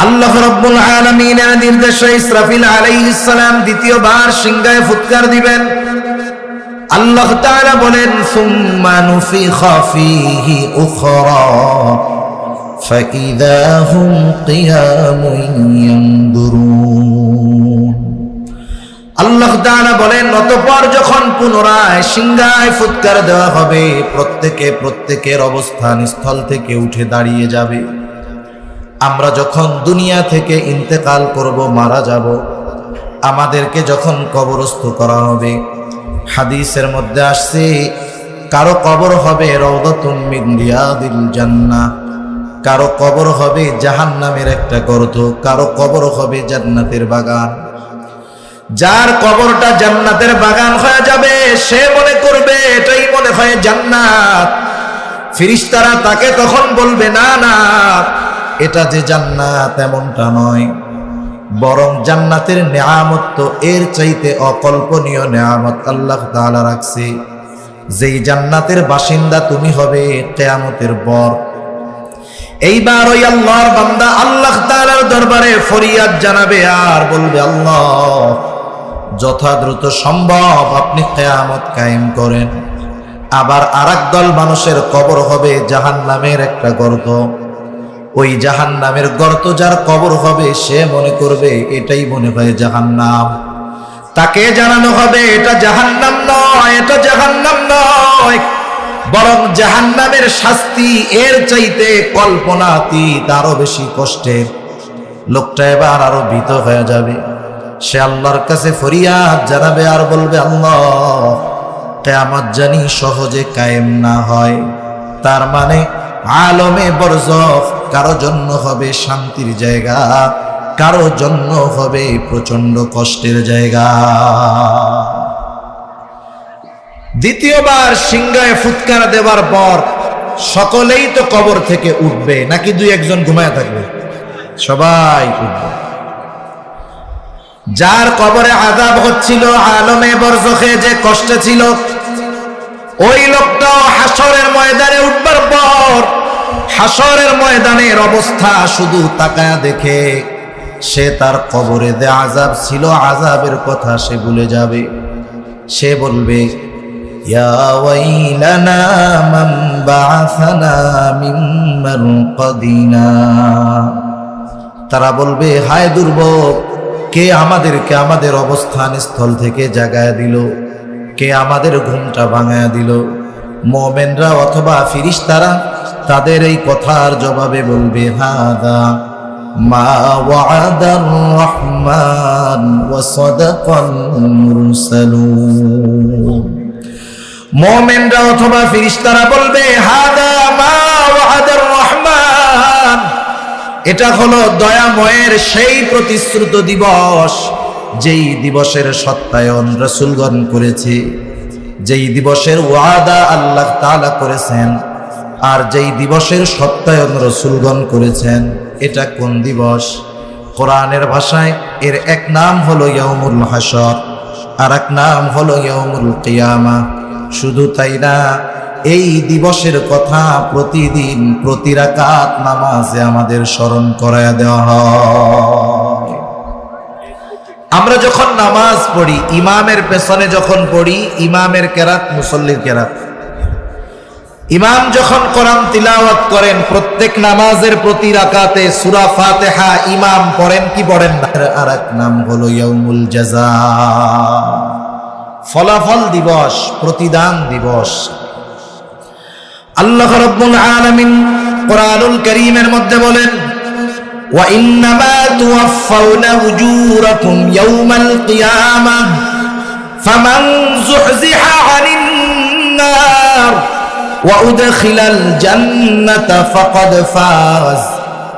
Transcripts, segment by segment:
আল্লাহ রাব্বুল আলামিনের নির্দেশে ইসরাফিল আলাইহিস সালাম দ্বিতীয়বার সিংহায় ফুৎকার দিবেন। আল্লাহ তাআলা বলেন সুম্মা নুফিখা ফীহি উখরা ফাইযা হুম কিয়ামুন ইয়ানদুরুন। আল্লাহ তাআলা বলেন অতঃপর যখন পুনরায় সিংহায় ফুৎকার দেওয়া হবে, প্রত্যেকের অবস্থান স্থল থেকে উঠে দাঁড়িয়ে যাবে। আমরা যখন দুনিয়া থেকে ইন্তেকাল করব, মারা যাব, আমাদেরকে যখন কবরস্থ করা হবে, হাদিসের মধ্যে আসছে কারো কবর হবে রাউদাতুম মিন রিয়াদিল জান্নাহ, কারো কবর হবে জাহান্নামের একটা গর্ত, কারো কবর হবে জান্নাতের বাগান। যার কবরটা জান্নাতের বাগান হয়ে যাবে সে মনে করবে এটাই মনে হয় জান্নাত। ফেরেশতারা তাকে তখন বলবে না না, এটা যে জান্নাত এমনটা নয়, বরং জান্নাতের নেয়ামত তো এর চাইতে অকল্পনীয় নেয়ামত আল্লাহ তাআলা রাখছে। যেই জান্নাতের বাসিন্দা তুমি হবে কিয়ামতের পর। এইবার ওই আল্লাহর বান্দা আল্লাহ তাআলার দরবারে ফরিয়াদ জানাবে আর বলবে, আল্লাহ যথাদ্রুত সম্ভব আপনি কিয়ামত কায়েম করেন। আবার আরেক দল মানুষের কবর হবে জাহান্নামের একটা গর্ত। ওই জাহান্নামের গর্ত যার কবর হবে সে মনে করবে এটাই মনে হয় জাহান্নাম। তাকে জানানো হবে এটা জাহান্নাম নয়, এটা জাহান্নাম নয়, বরং জাহান্নামের শাস্তি এর চাইতে কল্পনাতীত আরো বেশি কষ্টের। লোকটা এবার আরো ভীত হয়ে যাবে, সে আল্লাহর কাছে ফরিয়াদ জানাবে আর বলবে, আল্লাহ কিয়ামত জানি সহজে কায়েম না হয়। তার মানে আলমে বরজখ কারো জন্য হবে শান্তির জায়গা, কারো জন্য হবে প্রচন্ড কষ্টের জায়গা। দ্বিতীয়বার সিংহায় ফুৎকার দেওয়ার পর সকলেই তো কবর থেকে উঠবে, নাকি দুই একজন ঘুমায় থাকবে? সবাই উঠবে। যার কবরে আযাব হচ্ছিল, আলমে বরজখে যে কষ্টে ছিল, ওই লোকটাও হাসরের ময়দানে উঠবার পর হাসরের ময়দানের অবস্থা শুধু তাকায়া দেখে সে তার কবরে যে আযাব ছিল আযাবের কথা সে ভুলে যাবে। সে বলবে, ইয়া ওয়াইলানা মান বাআসানা মিন মারকাদিনা। তারা বলবে, হায় দুর্ভোগ, কে আমাদেরকে আমাদের অবস্থান স্থল থেকে জাগায়া দিল, কে আমাদের ঘুমটা ভাঙায়া দিল। মুমিনরা অথবা ফেরেশতারা তাদের এই কথার জবাবে বলবে, হাদা মা ওয়া'দার রহমান ওয়া সাদাকাল মুরসালুন। মুমিনরা অথবা ফেরেশতারা বলবে, হাদা মা ওয়া'দার রহমান, এটা হলো দয়াময়ের সেই প্রতিশ্রুত দিবস যেই দিবসের সত্যায়ন রাসূলগণ করেছে, যেই দিবসের ওয়াদা আল্লাহ তাআলা করেছেন, আর যেই দিবসের সত্যায়ন রাসূলগণ করেছেন। এটা কোন দিবস? কোরআনের ভাষায় এর এক নাম হলো ইয়াউমুল হাসর, আর এক নাম হলো ইয়াউমুল কিয়ামা। শুধু তাই না, এই দিবসের কথা প্রতিদিন প্রতি রাকাত নামাজে আমাদের স্মরণ করায়া দেওয়া হয়। আমরা যখন নামাজ পড়ি, ইমামের পেছনে যখন পড়ি, ইমামের কেরাত মুসল্লির কেরাত। ইমাম যখন কোরআন তিলাওয়াত করেন, প্রত্যেক নামাজের প্রতি রাকাতে সূরা ফাতিহা ইমাম পড়েন কি পড়েন না? আর এক নাম হলো ইয়াউমুল জাযা, ফলাফল দিবস, প্রতিদান দিবস। আল্লাহ রাব্বুল আলামিন কোরআনুল কারীমের মধ্যে বলেন, ওয়া ইন্নামা তুওয়াফাউনা উজুরাকুম ইয়াওমাল কিয়ামাহ ফামান যুহজিহা আনিন নার ওয়া উদখিলাল জান্নাতা ফাকাদ ফাজ।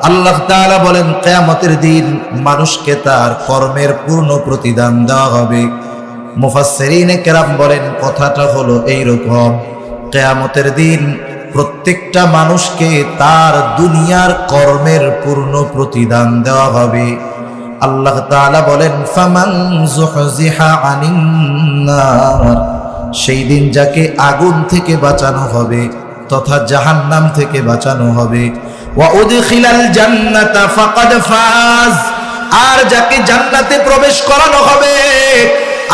আল্লাহ তাআলা বলেন, কিয়ামতের দিন মানুষকে তার কর্মের পূর্ণ প্রতিদান দেওয়া হবে। মুফাসসিরিনে কেরাম বলেন, কথাটা হলো এইরকম, কিয়ামতের দিন প্রত্যেকটা মানুষকে তার দুনিয়ার কর্মের পূর্ণ প্রতিদান দেওয়া হবে। আল্লাহ তাআলা বলেন, ফামান যুহজিহা আনিন নার, সেই দিন যাকে আগুন থেকে বাঁচানো হবে তথা জাহান্নাম থেকে বাঁচানো হবে, ওয়া উদখিলাল জান্নাতা ফাকাদ ফাজ, আর যাকে জান্নাতে প্রবেশ করানো হবে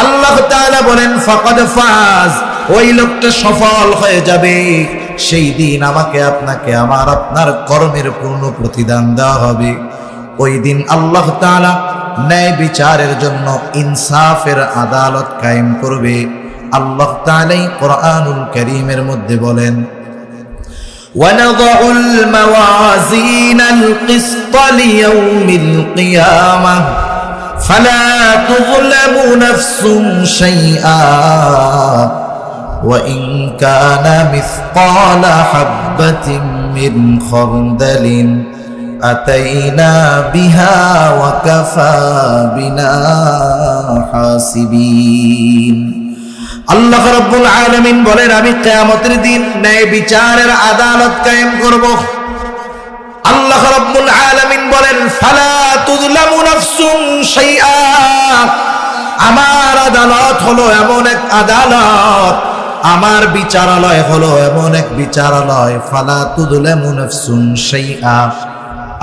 আল্লাহ তাআলা বলেন ফাকাদ ফাজ, ওই লোকটা সফল হয়ে যাবে। সেই দিন আমাকে আপনাকে আমার আপনার কর্মের পূর্ণ প্রতিদান দেওয়া হবে। ওই দিন আল্লাহ তাআলা ন্যায় বিচারের জন্য ইনসাফের আদালত কায়েম করবে। আল্লাহ তাআলাই কোরআনুল কারীমের মধ্যে বলেন وَنَضَعُ الْمَوَازِينَ الْقِسْطَ لِيَوْمِ الْقِيَامَةِ فَلَا تُظْلَمُ نَفْسٌ شَيْئًا وَإِنْ كَانَ مِثْقَالَ حَبَّةٍ مِّنْ خَرْدَلٍ أَتَيْنَا بِهَا وَكَفَى بِنَا حَاسِبِينَ। আল্লাহ রাব্বুল আলামিন বলেন, আমি কিয়ামতের দিন ন্যায় বিচারের আদালত কায়েম করব। আল্লাহ রাব্বুল আলামিন বলেন, ফালা তুযলামু নাফসুন শাইআ, আমার আদালত হলো এমন এক আদালত, আমার বিচারালয় হলো এমন এক বিচারালয়, ফালা তুযলামু নাফসুন শাইআ,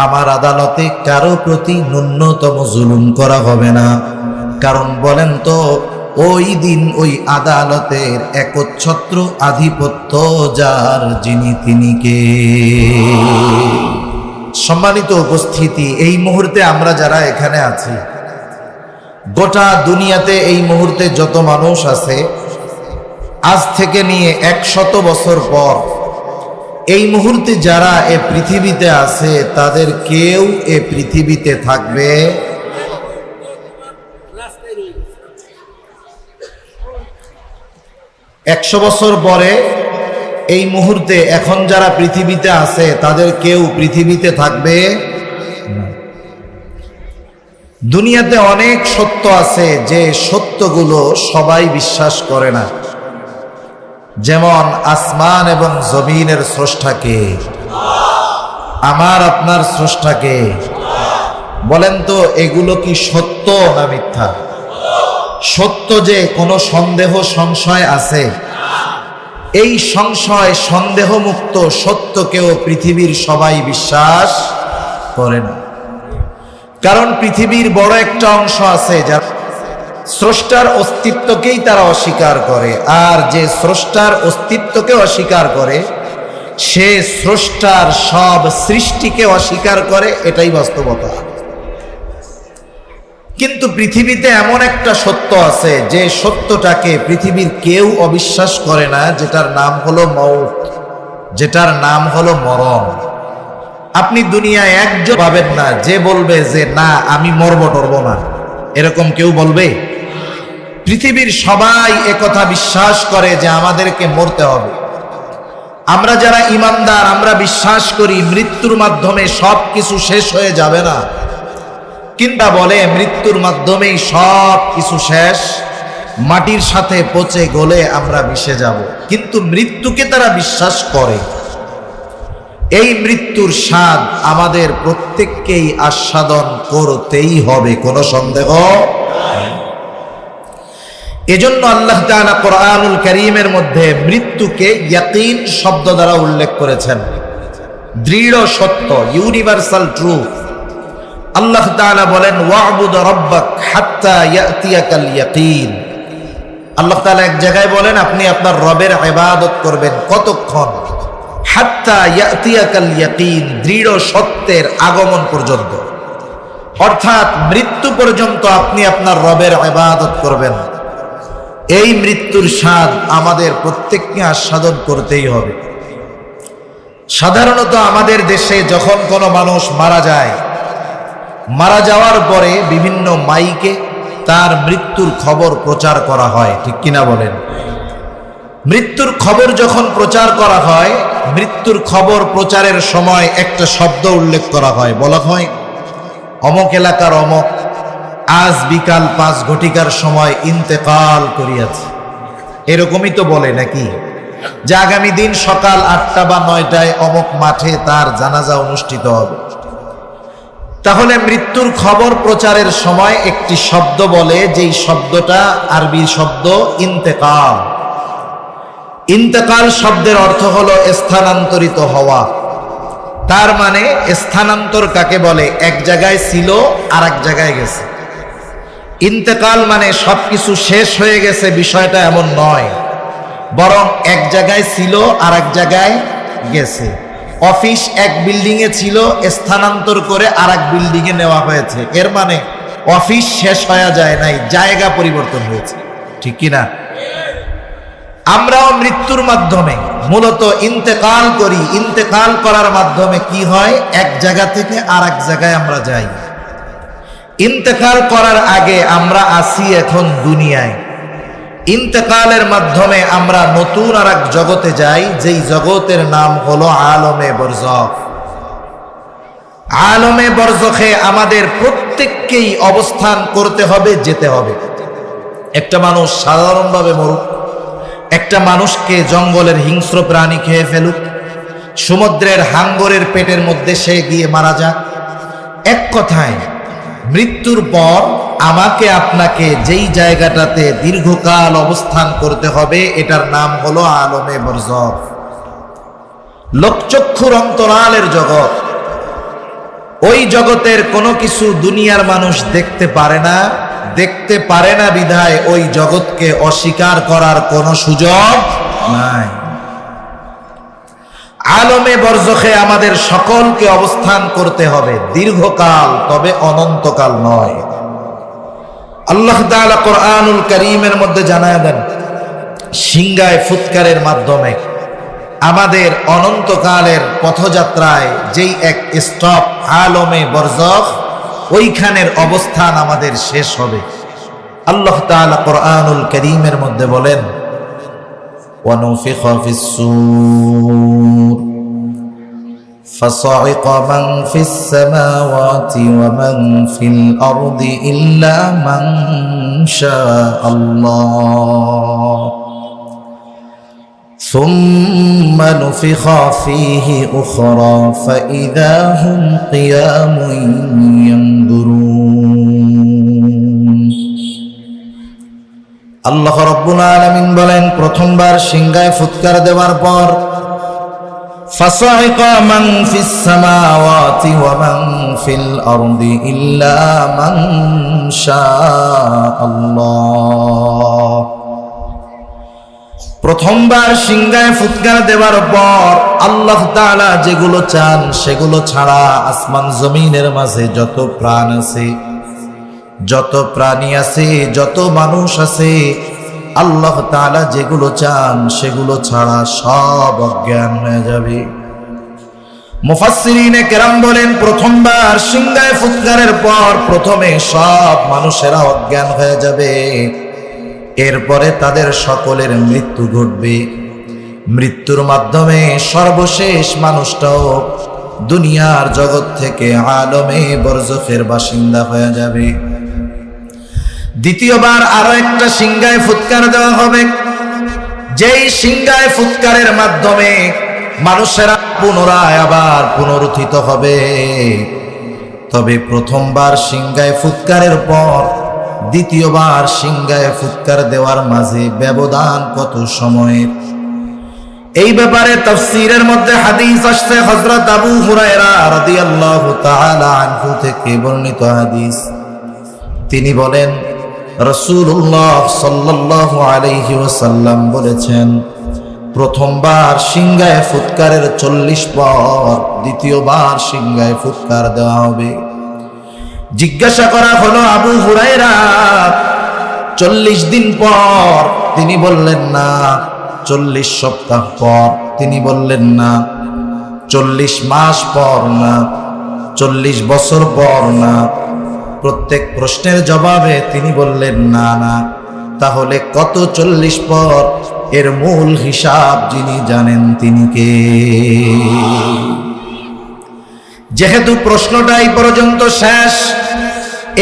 আমার আদালতে কারো প্রতি ন্যূনতম জুলুম করা হবে না। কারণ বলেন তো, ওই দিন ওই আদালতের একচ্ছত্র আধিপত্য যার, যিনি তিনি কে? সম্মানিত উপস্থিতি, এই মুহূর্তে আমরা যারা এখানে আছি, গোটা দুনিয়াতে এই মুহূর্তে যত মানুষ আছে, আজ থেকে নিয়ে 100 বছর পর এই মুহূর্তে যারা এ পৃথিবীতে আছে, তাদের কেউ এ পৃথিবীতে থাকবে 100 বছর পরে এই মুহূর্তে এখন যারা পৃথিবীতে আছে, তাদের কেউ পৃথিবীতে থাকবে না। দুনিয়াতে অনেক সত্য আছে যে সত্যগুলো সবাই বিশ্বাস করে না। যেমন আসমান এবং জমিনের স্রষ্টাকে, আমার আপনার স্রষ্টাকে। বলেন তো, এগুলো কি সত্য না মিথ্যা? সত্য যে কোনো সন্দেহ সংশয় আছে, এই সংশয় সন্দেহ মুক্ত সত্যকেও পৃথিবীর সবাই বিশ্বাস করে না। কারণ পৃথিবীর বড় একটা অংশ আছে যারা স্রষ্টার অস্তিত্বকেই তারা অস্বীকার করে, আর যে স্রষ্টার অস্তিত্বকে অস্বীকার করে সে স্রষ্টার সব সৃষ্টিকে অস্বীকার করে, এটাই বাস্তবতা। কিন্তু পৃথিবীতে এমন একটা সত্য আছে যে সত্যটাকে পৃথিবীর কেউ অবিশ্বাস করে না, যেটার নাম হলো মওত, যেটার নাম হলো মরণ। আপনি দুনিয়ায় একজন পাবেন না যে বলবে যে না আমি মরব টরব না, এরকম কেউ বলবে? পৃথিবীর সবাই একথা বিশ্বাস করে যে আমাদেরকে মরতে হবে। আমরা যারা ঈমানদার, আমরা বিশ্বাস করি মৃত্যুর মাধ্যমে সব কিছু শেষ হয়ে যাবে না, কিন্তু বলে মৃত্যুর মাধ্যমেই সব কিছু শেষ, মাটির সাথে পচে গলে আমরা মিশে যাব। কিন্তু মৃত্যুকে তারা বিশ্বাস করে। এই মৃত্যুর স্বাদ আমাদের প্রত্যেককেই আস্বাদন করতেই হবে, কোনো সন্দেহ। এজন্য আল্লাহ তাআলা কোরআনুল কারীমের মধ্যে মৃত্যুকে ইয়াকিন শব্দ দ্বারা উল্লেখ করেছেন, দৃঢ় সত্য, ইউনিভার্সাল ট্রুথ। আল্লাহ তাআলা বলেন ওয়া'বুদ রাব্বাক হাত্তা ইয়াতিয়াকাল ইয়াকিন। আল্লাহ তাআলা এক জায়গায় বলেন আপনি আপনার রবের ইবাদত করবেন কতক্ষণ? হাত্তা ইয়াতিয়াকাল ইয়াকিন, দৃঢ় সত্যের আগমন পর্যন্ত। অর্থাৎ মৃত্যু পর্যন্ত আপনি আপনার রবের ইবাদত করবেন। এই মৃত্যুর স্বাদ আমাদের প্রত্যেককে আস্বাদন করতেই হবে। সাধারণত আমাদের দেশে যখন কোনো মানুষ মারা যায়, মারা যাওয়ার পরে বিভিন্ন মাইকে তার মৃত্যুর খবর প্রচার করা হয়, ঠিক কিনা বলেন? মৃত্যুর খবর যখন প্রচার করা হয়, মৃত্যুর খবর প্রচারের সময় একটা শব্দ উল্লেখ করা হয়, বলা হয় অমক এলাকার অমক আজ বিকাল 5 ঘটিকার সময় ইন্তেকাল করিয়াছে। এরকমই তো বলে নাকি, যে আগামী দিন সকাল 8টা বা 9টায় অমক মাঠে তার জানাজা অনুষ্ঠিত হবে। তাহলে মৃত্যুর খবর প্রচারের সময় একটি শব্দ বলে, যেই শব্দটা আরবি শব্দ ইন্তেকাল। ইন্তেকাল শব্দের অর্থ হলো স্থানান্তরিত হওয়া। তার মানে স্থানান্তর কাকে বলে? এক জায়গায় ছিল আর এক জায়গায় গেছে। ইন্তেকাল মানে সবকিছু শেষ হয়ে গেছে, বিষয়টা এমন নয়, বরং এক জায়গায় ছিল আর এক জায়গায় গেছে। অফিস এক বিল্ডিং এ ছিল, স্থানান্তর করে আর এক বিল্ডিং এ নেওয়া হয়েছে, এর মানে অফিস শেষ হয়ে যায় নাই, জায়গা পরিবর্তন হয়েছে। ঠিক কিনা? আমরাও মৃত্যুর মাধ্যমে মূলত ইন্তেকাল করি। ইন্তেকাল করার মাধ্যমে কি হয়? এক জায়গা থেকে আর এক জায়গায় আমরা যাই। ইন্তেকাল করার আগে আমরা আসি এখন দুনিয়ায়, ইন্তেকালের মাধ্যমে আমরা নতুন আর এক জগতে যাই, যেই জগতের নাম হলো আলমে বরজখ। আলমে বরজখে আমাদের প্রত্যেককেই অবস্থান করতে হবে, যেতে হবে। একটা মানুষ সাধারণভাবে মরুক, একটা মানুষকে জঙ্গলের হিংস্র প্রাণী খেয়ে ফেলুক, সমুদ্রের হাঙ্গরের পেটের মধ্যে সে গিয়ে মারা যাক, এক কথায় মৃত্যুর পর আমাকে আপনাকে যেই জায়গাটাতে দীর্ঘকাল অবস্থান করতে হবে, এটার নাম হলো আলমে বরজখ, লোকচক্ষুর অন্তরালের জগৎ। ওই জগতের কোনো কিছু দুনিয়ার মানুষ দেখতে পারে না, দেখতে পারে না বিধায় ওই জগৎকে অস্বীকার করার কোনো সুযোগ নাই। আলমে বরজখে আমাদের সকলকে অবস্থান করতে হবে দীর্ঘকাল, তবে অনন্তকাল নয়। আল্লাহ তাআলা কোরআনুল কারীমের মধ্যে জানায় দেন, সিংগায় ফুৎকারের মাধ্যমে আমাদের অনন্তকালের পথযাত্রায় যেই এক স্টপ আলমে বরজখ, ওইখানের অবস্থান আমাদের শেষ হবে। আল্লাহ তাআলা কোরআনুল কারীমের মধ্যে বলেন, ওয়ানুফিখা ফিস-সূর فصعق من في السماوات ومن في الأرض إلا من شاء الله ثم نفخ فيه أخرى فإذا هم قيام ينظرون। আল্লাহ রাব্বুল আলামিন বলেন, প্রথমবার সিংহায় ফুৎকার দেওয়ার পর فصعق من في السماوات ومن في الأرض إلا من شاء الله। প্রথমবার সিংহায় ফুৎকার দেওয়ার পর আল্লাহ তাআলা যেগুলো চান সেগুলো ছাড়া আসমান জমিনের মাঝে যত প্রাণ আছে, যত প্রাণী আছে, যত মানুষ আছে, আল্লাহ তাআলা যেগুলো চান সেগুলো ছাড়া সব অজ্ঞান হয়ে যাবে। মুফাসসিরিনে কেরাম বলেন, প্রথমবার সিংহায় ফুৎকারের পর প্রথমে সব মানুষেরা অজ্ঞান হয়ে যাবে, এরপরে তাদের সকলের মৃত্যু ঘটবে। মৃত্যুর মাধ্যমে সর্বশেষ মানুষটাও দুনিয়ার জগৎ থেকে আলমে বরজখের বাসিন্দা হয়ে যাবে। দ্বিতীয়বার আরো একটা সিংহায় ফুৎকার দেওয়া হবে, যেই সিংহায় ফুৎকারের মাধ্যমে মানুষেরা পুনরায় আবার পুনরুত্থিত হবে। তবে প্রথমবার সিংহায় ফুৎকারের পর দ্বিতীয়বার সিংহায় ফুৎকার দেওয়ার মাঝে ব্যবধান কত সময়ের? এই ব্যাপারে তাফসীরের মধ্যে হাদিস আসছে, হযরত আবু হুরায়রা রাদিয়াল্লাহু তাআলা আনহু থেকে বর্ণিত হাদিস। তিনি বলেন, রাসূলুল্লাহ সাল্লাল্লাহু আলাইহি ওয়াসাল্লাম বলেছেন, প্রথমবার সিংহায় ফুৎকারের 40 পর দ্বিতীয়বার সিংহায় ফুৎকার দেওয়া হবে। জিজ্ঞাসা করা হলো, আবু হুরায়রা 40 দিন পর? তিনি বললেন না। 40 সপ্তাহ পর? তিনি বললেন না। 40 মাস পর? না। 40 বছর পর? না। প্রত্যেক প্রশ্নের জবাবে তিনি বললেন না না। তাহলে কত 40 পর? এর মূল হিসাব যিনি জানেন তিনি কে? যেহেতু প্রশ্নটা এই পর্যন্ত শেষ,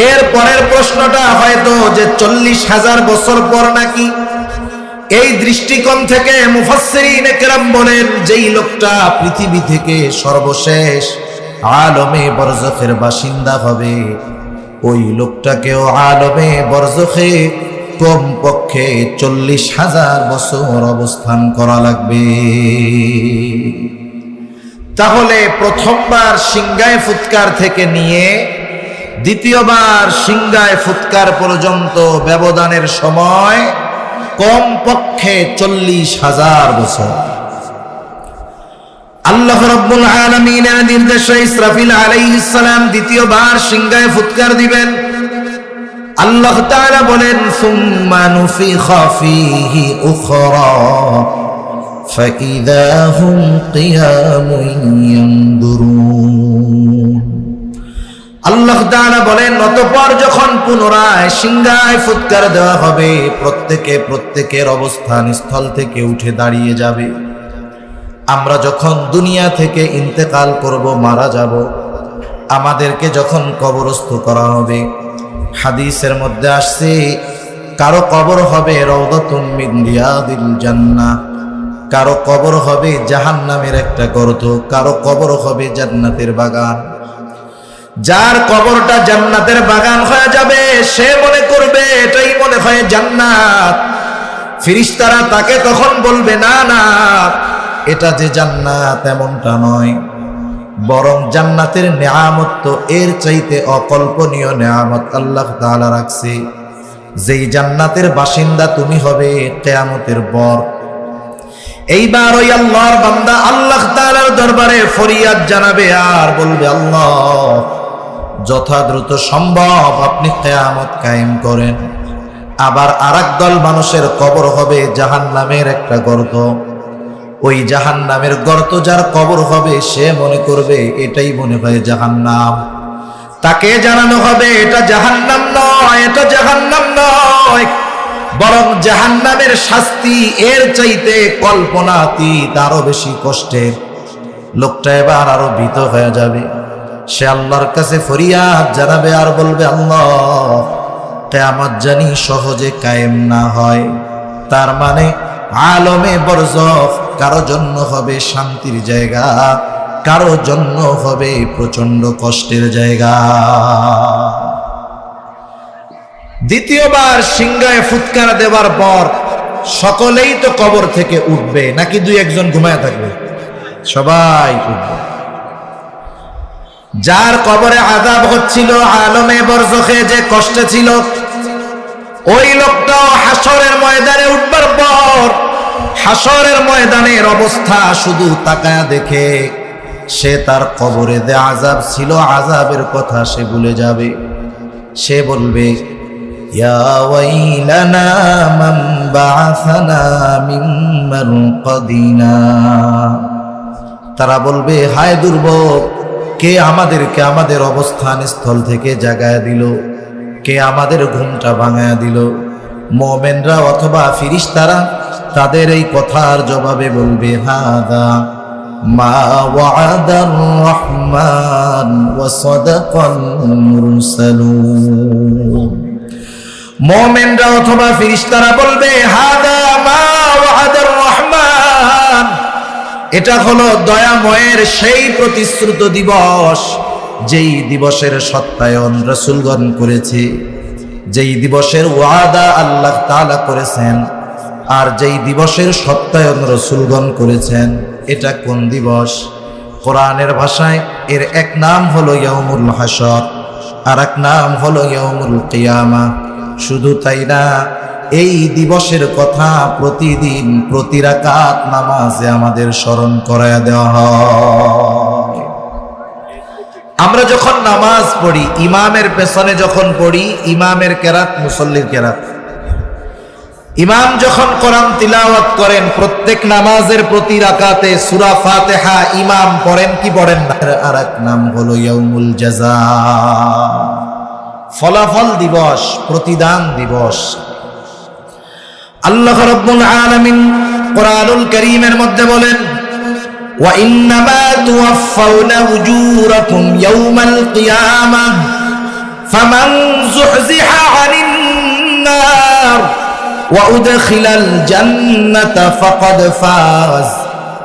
এর পরের প্রশ্নটা হয়তো যে 40,000 বছর পর নাকি, এই দৃষ্টিকোণ থেকে মুফাসসিরিনে কেরাম বলেন, যেই লোকটা পৃথিবী থেকে সর্বশেষ আলমে বরজখের বাসিন্দা হবে, ওই লোকটাকেও আলমে বরজখে কমপক্ষে 40,000 বছর অবস্থান করা লাগবে। তাহলে প্রথমবার সিংগায় ফুৎকার থেকে নিয়ে দ্বিতীয়বার সিংগায় ফুৎকার পর্যন্ত ব্যবধানের সময় কমপক্ষে 40,000 বছর। আল্লাহ রাব্বুল আলামিনের নির্দেশে ইসরাফিল আলাইহিস সালাম দ্বিতীয়বার সিংগায় ফুৎকার দিবেন। আল্লাহ তাআলা বলেন সুম্মা নুফিখা ফীহি উখরা ফাইযা হুম কিয়ামুন ইয়ানদুরুন। আল্লাহ তাআলা বলেন অতঃপর যখন পুনরায় সিংগায় ফুৎকার দেওয়া হবে প্রত্যেকের অবস্থান স্থল থেকে উঠে দাঁড়িয়ে যাবে। আমরা যখন দুনিয়া থেকে ইন্তেকাল করব, মারা যাব, আমাদেরকে যখন কবরস্থ করা হবে, হাদিসের মধ্যে আসছে কারো কবর হবে রাউদাতুম মিন রিয়াদিল জান্নাহ, কারো কবর হবে জাহান্নামের একটা গর্ত, কারো কবর হবে জান্নাতের বাগান। যার কবরটা জান্নাতের বাগান হয়ে যাবে সে মনে করবে এটাই মনে হয় জান্নাত। ফেরেশতারা তাকে তখন বলবে না না, এটা যে জান্নাত এমনটা নয়, বরং জান্নাতের নেয়ামত তো এর চাইতে অকল্পনীয় নেয়ামত আল্লাহ তাআলা রাখছে। যেই জান্নাতের বাসিন্দা তুমি হবে কিয়ামতের পর। এইবার ওই আল্লাহর বান্দা আল্লাহ তাআলার দরবারে ফরিয়াদ জানাবে আর বলবে, আল্লাহ যথাদ্রুত সম্ভব আপনি কিয়ামত কায়েম করেন। আবার আরেক দল মানুষের কবর হবে জাহান্নামের একটা গর্ত। ওই জাহান্নামের গর্ত যার কবর হবে সে মনে করবে এটাই মনে হয় জাহান্নাম। তাকে জানানো হবে এটা জাহান্নাম নয়, এটা জাহান্নাম নয়, বরং জাহান্নামের শাস্তি এর চাইতে কল্পনাতীত আরো বেশি কষ্টের। লোকটা এবার আরো ভীত হয়ে যাবে, সে আল্লাহর কাছে ফরিয়াদ জানাবে আর বলবে, আল্লাহ কিয়ামত জানি সহজে কায়েম না হয়। তার মানে আলমে বরজখ কারো জন্য হবে শান্তির জায়গা, কারো জন্য হবে প্রচন্ড কষ্টের জায়গা। দ্বিতীয়বার সিংগায় ফুৎকার দেওয়ার পর সকলেই তো কবর থেকে উঠবে, নাকি দুই একজন ঘুমায় থাকবে? সবাই উঠবে। যার কবরে আযাব হচ্ছিল, আলমে বরজখে যে কষ্টে ছিল, ওই লোকটাও হাসরের ময়দানে উঠবার পর হাসরের ময়দানের অবস্থা শুধু তাকায়া দেখে সে তার কবরে যে আযাব ছিল আযাবের কথা সে ভুলে যাবে। সে বলবে, ইয়া ওয়াইলানা মান বাআসানা মিন মারকাদিনা। তারা বলবে, হায় দুর্ভোগ, কে আমাদেরকে আমাদের অবস্থান স্থল থেকে জাগায় দিল, কে আমাদের ঘুমটা ভাঙায়া দিল। মুমিনরা অথবা ফেরেশতারা তাদের এই কথার জবাবে বলবে, হাদা মা ওয়াদার রহমান ওয়া সাদাকাল মুরসালুন। মুমিনরা অথবা ফেরেশতারা বলবে, হাদা মা ওয়াদার রহমান, এটা হলো দয়াময়ের সেই প্রতিশ্রুত দিবস যেই দিবসের সত্যায়ন রাসূলগণ করেছে, যেই দিবসের ওয়াদা আল্লাহ তাআলা করেছেন, আর যেই দিবসের সত্যায়ন রাসূলগণ করেছেন। এটা কোন দিবস? কোরআনের ভাষায় এর এক নাম হলো ইয়াউমুল হাসর, আর এক নাম হলো ইয়াউমুল কিয়ামা। শুধু তাই না, এই দিবসের কথা প্রতিদিন প্রতি রাকাত নামাজে আমাদের স্মরণ করায়া দেওয়া হয়। আমরা যখন নামাজ পড়ি, ইমামের পেছনে যখন পড়ি, ইমামের কেরাত মুসল্লির কেরাত। ইমাম যখন কোরআন তিলাওয়াত করেন, প্রত্যেক নামাজের প্রতি রাকাতে সূরা ফাতিহা ইমাম পড়েন কি পড়েন না? আর এক নাম হলো ইয়াউমুল জাযা, ফলাফল দিবস, প্রতিদান দিবস। আল্লাহ রাব্বুল আলামিন কোরআনুল কারীমের মধ্যে বলেন, ওয়া ইন্নামা তুওয়াফাউনা উজুরাকুম ইয়াওমাল কিয়ামাহ ফামান যুহজিহা আনিন নার ওয়া উদখিলাল জান্নাতা ফাকাদ ফাজ।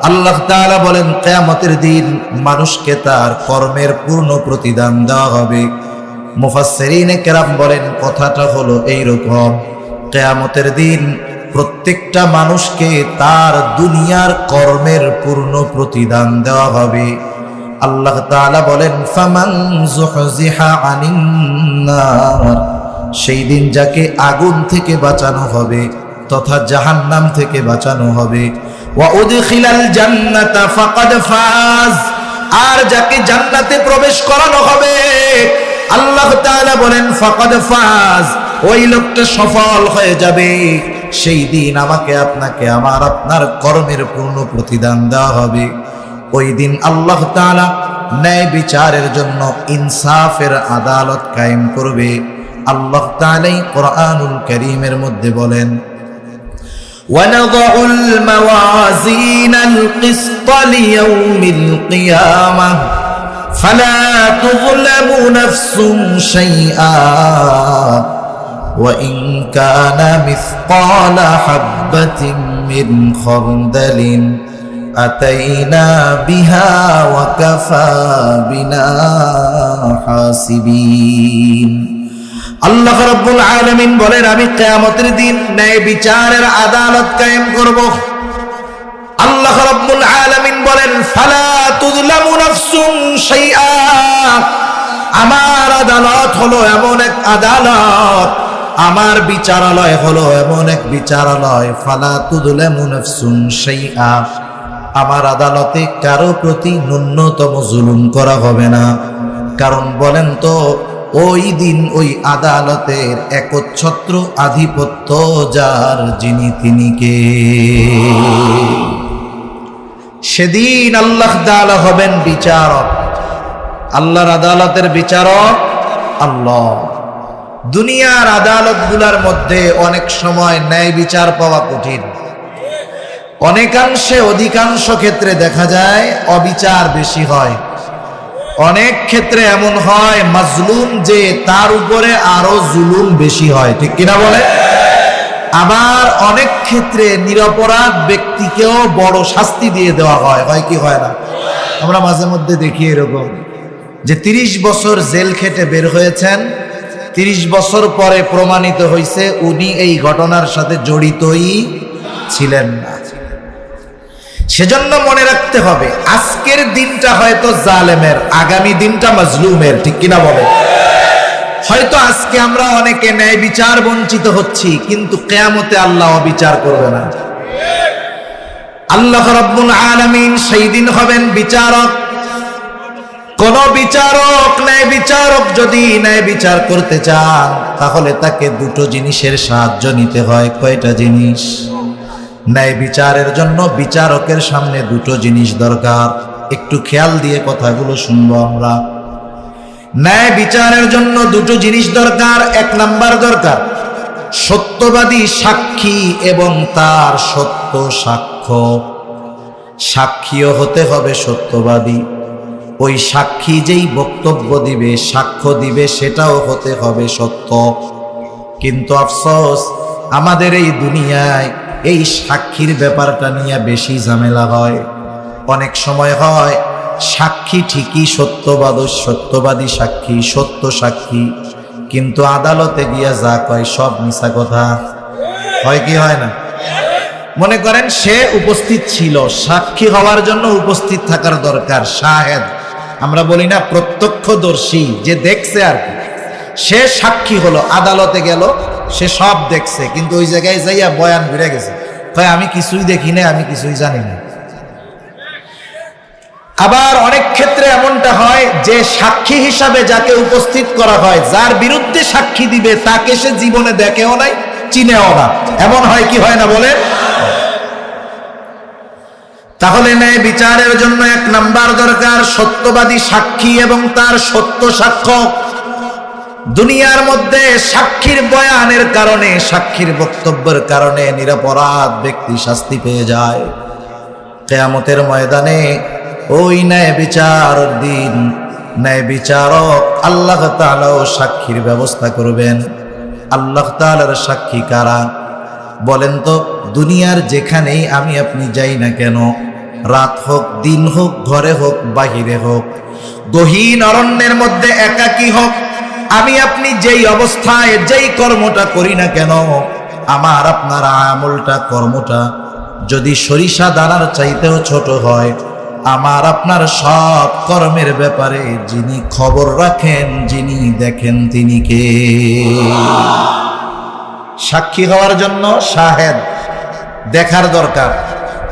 আল্লাহ তাআলা বলেন, কিয়ামতের দিন মানুষকে তার কর্মের পূর্ণ প্রতিদান দেওয়া হবে। মুফাসসিরিনে কেরাম বলেন, কথাটা হলো এইরকম, কিয়ামতের দিন প্রত্যেকটা মানুষকে তার দুনিয়ার কর্মের পূর্ণ প্রতিদান দেওয়া হবে। আল্লাহ তাআলা বলেন, ফামান যুহজিহা আনিন নার, সেই দিন যাকে আগুন থেকে বাঁচানো হবে তথা জাহান্নাম থেকে বাঁচানো হবে, ওয়া উদখিলাল জান্নাতা ফাকাদ ফাজ, আর যাকে জান্নাতে প্রবেশ করানো হবে আল্লাহ তাআলা বলেন ফাকাদ ফাজ, ওই লোকটা সফল হয়ে যাবে। সেই দিন আমাকে আপনাকে আমার আপনার কর্মের পূর্ণ প্রতিদান দেওয়া হবে। ওই দিন আল্লাহ তাআলা ন্যায় বিচারের জন্য ইনসাফের আদালত কায়েম করবে। আল্লাহ তাআলা কোরআনুল কারীমের মধ্যে বলেন, وَنَضَعُ الْمَوَازِينَ الْقِسْطَ لِيَوْمِ الْقِيَامَةِ فَلَا تُظْلَمُ نَفْسٌ شَيْئًا وَإِنْ كَانَ مِثْقَالَ حَبَّةٍ مِّنْ خَرْدَلٍ أَتَيْنَا بِهَا وَكَفَى بِنَا حَاسِبِينَ। আল্লাহ রাব্বুল আলামিন বলেন, আমি কিয়ামতের দিন ন্যায় বিচারের আদালত কায়েম করব। আল্লাহ রাব্বুল আলামিন বলেন, ফালা তুযলামু নাফসুন শাইআ, আমার আদালত হলো এমন এক আদালত, আমার বিচারালয় হলো এমন এক বিচারালয়, ফালা তুযলামু নাফসুন শাইআ, আমার আদালতে কারো প্রতি ন্যূনতম জুলুম করা হবে না। কারণ বলেন তো, ওই দিন ওই আদালতের একচ্ছত্র আধিপত্য যার, যিনি তিনি কে? সেদিন আল্লাহ তাআলা হবেন বিচারক, আল্লাহর আদালতের বিচারক আল্লাহ। দুনিয়ার আদালতগুলোর মধ্যে অনেক সময় ন্যায় বিচার পাওয়া কঠিন, অনেকাংশে অধিকাংশ ক্ষেত্রে দেখা যায় অবিচার বেশি হয়। অনেক ক্ষেত্রে এমন হয় মাজলুম যে তার উপরে আরো জুলুম বেশি হয়, ঠিক কিনা বলে? আবার অনেক ক্ষেত্রে নিরপরাধ ব্যক্তিকেও বড় শাস্তি দিয়ে দেওয়া হয়, হয় কি হয় না? আমরা মাঝে মধ্যে দেখি এরকম যে 30 বছর জেল খেটে বের হয়েছেন, 30 বছর পরে প্রমাণিত হয়েছে উনি এই ঘটনার সাথে জড়িতই ছিলেন না। সেজন্য মনে রাখতে হবে, আজকের দিনটা হয়তো জালেমের, আগামী দিনটা মাজলুমের, ঠিক কিনা বলে? হয়তো আজকে আমরা অনেকে ন্যায় বিচার বঞ্চিত হচ্ছি, কিন্তু কিয়ামতে আল্লাহ অবিচার করবে না। আল্লাহ রাব্বুল আলামিন সেই দিন হবেন বিচারক। কোন বিচারক, ন্যায় বিচারক যদি ন্যায় বিচার করতে চান তাহলে তাকে দুটো জিনিসের সাহায্য নিতে হয়। কয়টা জিনিস? ন্যায় বিচারের জন্য বিচারকের সামনে দুটো জিনিস দরকার। একটু খেয়াল দিয়ে কথাগুলো শুনবো আমরা। ন্যায় বিচারের জন্য দুটো জিনিস দরকার। এক নাম্বার দরকার সত্যবাদী সাক্ষী এবং তার সত্য সাক্ষ্য। সাক্ষীও হতে হবে সত্যবাদী, ওই সাক্ষী যেই বক্তব্য দিবে, সাক্ষ্য দিবে, সেটাও হতে হবে সত্য। কিন্তু আফসোস, আমাদের এই দুনিয়ায় এই সাক্ষীর ব্যাপারটা নিয়ে বেশি ঝামেলা হয়। অনেক সময় হয় সাক্ষী ঠিকই সত্যবাদী সাক্ষী, সত্য সাক্ষী, কিন্তু আদালতে গিয়া যা কয় সব মিছা কথা। হয় কি হয় না? মনে করেন সে উপস্থিত ছিল, সাক্ষী হওয়ার জন্য উপস্থিত থাকার দরকার, শাহেদ আমরা বলি না, প্রত্যক্ষদর্শী, যে দেখছে আর কি, সে সাক্ষী হলো, আদালতে গেল, সে সব দেখছে, কিন্তু ওই জায়গায় যাইয়া বয়ান ভিড়ে গেছে, তাই আমি কিছুই দেখি না, আমি কিছুই জানি না। আবার অনেক ক্ষেত্রে এমনটা হয় যে সাক্ষী হিসাবে যাকে উপস্থিত করা হয়, যার বিরুদ্ধে সাক্ষী দিবে, তাকে সে জীবনে দেখেও নাই, চিনেও না। এমন হয় কি হয় না বলেন? তাহলে ন্যায় বিচারের জন্য এক নাম্বার দরকার সত্যবাদী সাক্ষী এবং তার সত্য সাক্ষ্য। দুনিয়ার মধ্যে সাক্ষীর বয়ানের কারণে, সাক্ষীর বক্তব্যের কারণে নিরপরাধ ব্যক্তি শাস্তি পেয়ে যায়। কিয়ামতের ময়দানে ওই ন্যায় বিচার দিন ন্যায় বিচারক আল্লাহ তাআলাও সাক্ষীর ব্যবস্থা করবেন। আল্লাহ তাআলার সাক্ষী কারা বলেন তো? দুনিয়ার যেখানেই আমি আপনি যাই না কেন, রাত হোক দিন হোক, ঘরে হোক বাহিরে হোক, গহীন অরণ্যের মধ্যে একাকী হোক, আমি আপনি যেই অবস্থায় যেই কর্মটা করি না কেন, আমার আপনার আমলটা, কর্মটা যদি সরিষা দানার চাইতেও ছোট হয়, আমার আপনার সব কর্মের ব্যাপারে যিনি খবর রাখেন, যিনি দেখেন, তিনি কে? সাক্ষী হওয়ার জন্য শাহেদ দেখার দরকার।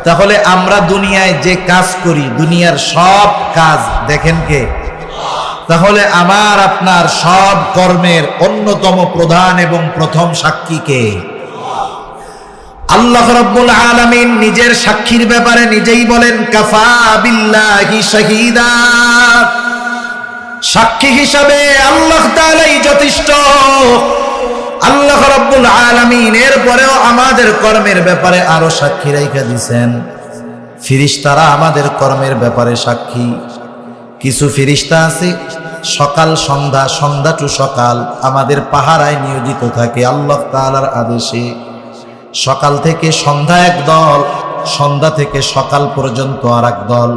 তাহলে আমরা দুনিয়ায় যে কাজ করি, দুনিয়ার সব কাজ দেখেন কে? তাহলে আমার আপনার সব কর্মের অন্যতম প্রধান এবং প্রথম সাক্ষী কে? আল্লাহ রাব্বুল আলামিন নিজের সাক্ষীর ব্যাপারে নিজেই বলেন, কাফা বিল্লাহি শাহিদা। সাক্ষী হিসাবে আল্লাহ তাআলাই যথেষ্ট। আল্লাহ রাব্বুল আলামিন এরপরেও আমাদের কর্মের ব্যাপারে আরো সাক্ষী রাইখা দিয়েছেন। ফেরেশতারা আমাদের কর্মের ব্যাপারে সাক্ষী। কিছু ফেরেশতা আছে সকাল সন্ধ্যা, সন্ধ্যা টু সকাল আমাদের পাহারায় নিয়োজিত থাকে আল্লাহ তাআলার আদেশে। সকাল থেকে সন্ধ্যা এক দল, সন্ধ্যা থেকে সকাল পর্যন্ত আর এক দল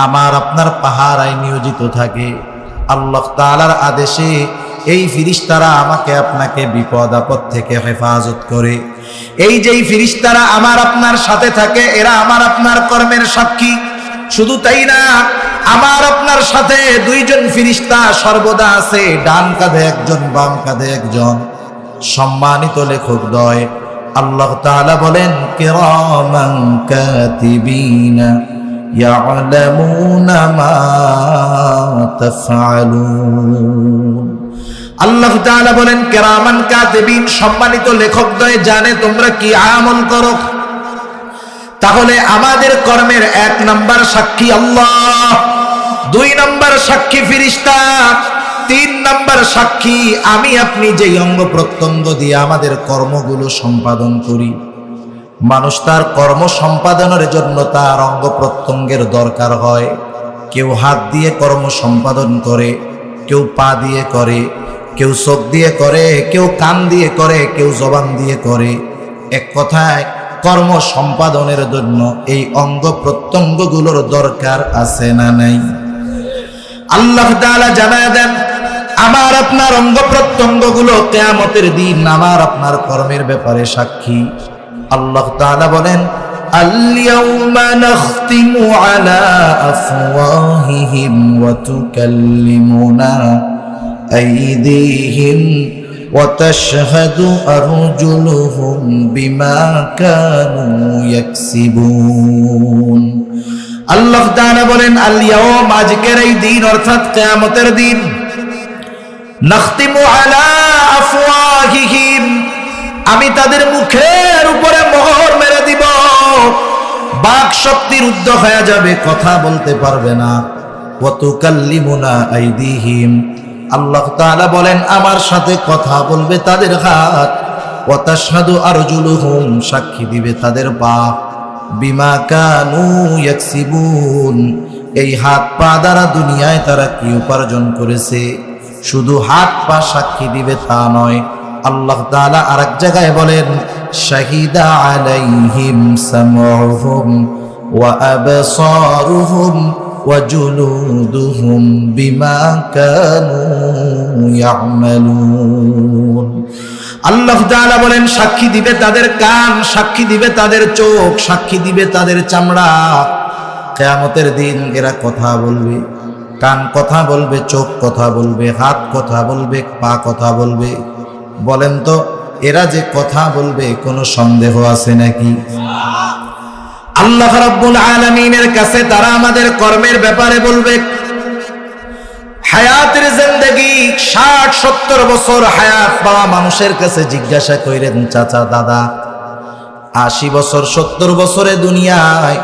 আমার আপনার পাহারায় নিয়োজিত থাকে আল্লাহ তাআলার আদেশে। এই ফেরেশতারা আমাকে আপনাকে বিপদ আপদ থেকে হেফাজত করে। এই যেই ফেরেশতারা আমার আপনার সাথে থাকে, এরা আমার আপনার কর্মের সাক্ষী। শুধু তাই না, আমার আপনার সাথে দুইজন ফেরেশতা সর্বদা আছে, ডান কাঁধে একজন, বাম কাঁধে একজন, সম্মানিত লেখক দ্বয়। আল্লাহ তাআলা বলেন, কিরামান কাতিবিনা ইয়ালামুনা মা তাফআলুন। আল্লাহ তাআলা বলেন, কিরামান কাতিবিন, সম্মানিত লেখকদ্বয় জানে তোমরা কি আমল করো। তাহলে আমাদের কর্মের 1 নাম্বার সাক্ষী আল্লাহ, 2 নাম্বার সাক্ষী ফেরেশতা, 3 নাম্বার সাক্ষী আমি আপনি যেই অঙ্গ প্রত্যঙ্গ দিয়ে আমাদের কর্মগুলো সম্পাদন করি। মানুষ তার কর্ম সম্পাদনের জন্য তার অঙ্গ প্রত্যঙ্গের দরকার হয়। কেউ হাত দিয়ে কর্ম সম্পাদন করে, কেউ পা দিয়ে করে, কেউ চোখ দিয়ে করে, কেউ কান দিয়ে করে, কেউ জবান দিয়ে করে। এক কথায় কর্ম সম্পাদনের জন্য এই অঙ্গ প্রত্যঙ্গগুলোর দরকার আছে না নাই? আল্লাহ তাআলা জানায় দেন, আমার আপনার অঙ্গ প্রত্যঙ্গগুলো কিয়ামতের দিন আমার আপনার কর্মের ব্যাপারে সাক্ষী। আল্লাহ তাআলা বলেন, আল-ইয়াওমা নাখতিমু আলা আফওয়াহিহিম ওয়া তুকাল্লিমুনা আইদিহিম ওয়া তাশহাদু আরজুলুহুম বিমা কানু ইয়াকসিবুন। আল্লাহ তাআলা বলেন, আল-ইয়াওম, আজকের এই দিন অর্থাৎ কিয়ামতের দিন, নাখতিমু আলা আফওয়াহিহিম, আমি তাদের মুখের উপরে মোহর মেরে দিব। বাক শক্তি রুদ্ধ হয়ে যাবে, কথা বলতে পারবে না। ওয়া তুকাল্লিমুনা আইদিহিম, আল্লাহ তাআলা বলেন আমার সাথে কথা বলবে তাদের হাত। ওয়া তাশহাদু আরজুলুহুম, সাক্ষী দিবে তাদের পা। বিমা কানু ইয়াকসিবুন, এই হাত পা দ্বারা দুনিয়ায় তারা কি উপার্জন করেছে। শুধু হাত পা সাক্ষী দিবে তা নয়, আল্লাহ তাআলা আরেক জায়গায় বলেন, শাহিদা আলাইহিম সামউহুম ওয়া আবসারুহুম ওয়া জুলুদুহুম বিমা কানু ইয়ামালুন। আল্লাহ তাআলা বলেন, সাক্ষী দিবে তাদের কান, সাক্ষী দিবে তাদের চোখ, সাক্ষী দিবে তাদের চামড়া। কিয়ামতের দিন এরা কথা বলবে, কান কথা বলবে, চোখ কথা বলবে, হাত কথা বলবে, পা কথা বলবে। বলেন তো এরা যে কথা বলবে কোনো সন্দেহ আছে নাকি? আল্লাহ রাব্বুল আলামিনের কাছে তারা আমাদের কর্মের ব্যাপারে বলবে। হায়াতের জিন্দেগি 60-70 বছর হায়াত পাওয়া মানুষের কাছে জিজ্ঞাসা কইরেন, চাচা দাদা 80 বছর 70 বছরে দুনিয়ায়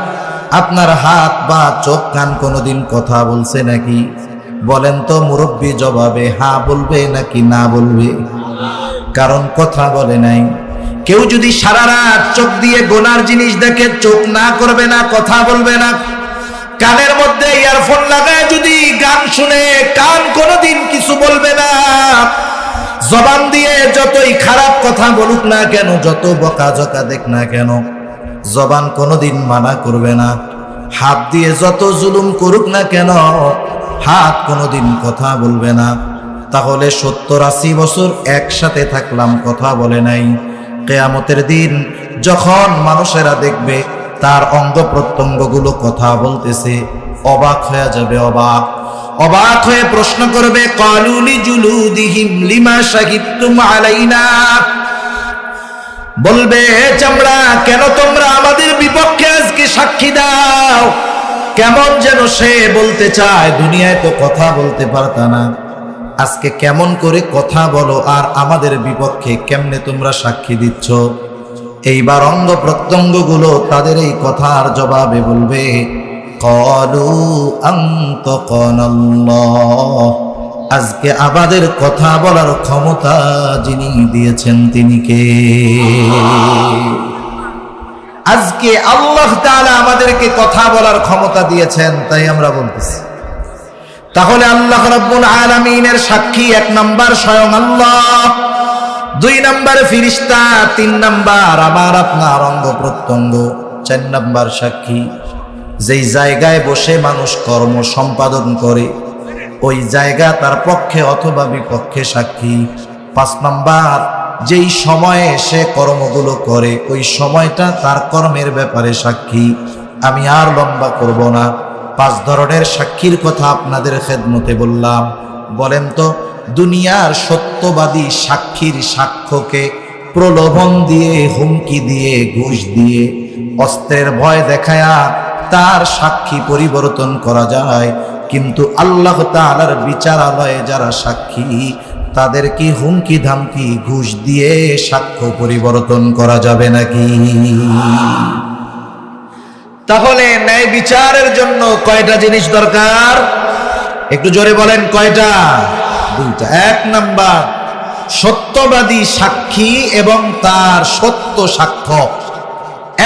আপনার হাত বা চোখ কান কোনোদিন কথা বলছে নাকি? বলেন তো মুরব্বী জবাবে হ্যাঁ বলবে নাকি না বলবে? কারণ কথা বলে নাই। কেউ যদি সারা রাত চোখ দিয়ে গোনার জিনিস দেখে চোখ না করবে না, কথা বলবে না। কানের মধ্যে ইয়ারফোন লাগায় যদি গান শুনে কান কোনোদিন কিছু বলবে না। জবান দিয়ে যতই খারাপ কথা বলুক না কেন, যত বকাঝকা দেখ না কেন, জবান কোনোদিন মানা করবে না। হাত দিয়ে যত জুলুম করুক না কেন, হাত কোনোদিন কথা বলবে না। তাহলে 70-80 বছর একসাথে থাকলাম, কথা বলে নাই। কিয়ামতের দিন যখন মানুষেরা দেখবে তার অঙ্গ প্রত্যঙ্গগুলো কথা বলতেছে, অবাক হয়ে যাবে, অবাক হয়ে প্রশ্ন করবে, ক্বালু লিজুলুদিহিম লিমা শাহিদতুম আলাইনা, বলবে হে চামড়া, কেন তোমরা আমাদের বিপক্ষে আজকে সাক্ষী দাও? কেমন যেন সে বলতে চায়, দুনিয়ায় তো কথা বলতে পারতা না, আজকে কেমন করে কথা বলো আর আমাদের বিপক্ষে কেমনে তোমরা সাক্ষী দিচ্ছ? এইবার অঙ্গ প্রত্যঙ্গগুলো তাদের এই কথার জবাবে বলবে, ক্বালু আনতাকানাল্লাহ, আজকে আমাদের কথা বলার ক্ষমতা যিনি দিয়েছেন তিনি কে? আজকে আল্লাহ তাআলা আমাদেরকে কথা বলার ক্ষমতা দিয়েছেন, তাই আমরা বলতেছি। তাহলে আল্লাহ রাব্বুল আলামিনের সাক্ষী 1 নাম্বার স্বয়ং আল্লাহ, 2 নাম্বার ফেরেশতা, 3 নাম্বার আমার আপনার অঙ্গ প্রত্যঙ্গ, 4 নাম্বার সাক্ষী যেই জায়গায় বসে মানুষ কর্ম সম্পাদন করে ওই জায়গা তার পক্ষে অথবা বিপক্ষে সাক্ষী, 5 নাম্বার যেই সময়ে সে কর্মগুলো করে ওই সময়টা তার কর্মের ব্যাপারে সাক্ষী। আমি আর লম্বা করব না, 5 ধরনের সাক্ষীর কথা আপনাদের খেদমতে বললাম। বলেন তো, দুনিয়ার সত্যবাদী সাক্ষীর সাক্ষ্যকে প্রলোভন দিয়ে, হুমকি দিয়ে, ঘুষ দিয়ে, অস্ত্রের ভয় দেখায়া তার সাক্ষী পরিবর্তন করা যায়, কিন্তু আল্লাহ তাআলার বিচারালয়ে যারা সাক্ষী তাদের কি হুমকি ধামকি ঘুষ দিয়ে সাক্ষ্য পরিবর্তন করা যাবে নাকি? তাহলে ন্যায় বিচারের জন্য কয়টা জিনিস দরকার? একটু জোরে বলেন, কয়টা? 2টা। 1 নাম্বার সত্যবাদী সাক্ষী এবং তার সত্য সাক্ষ্য।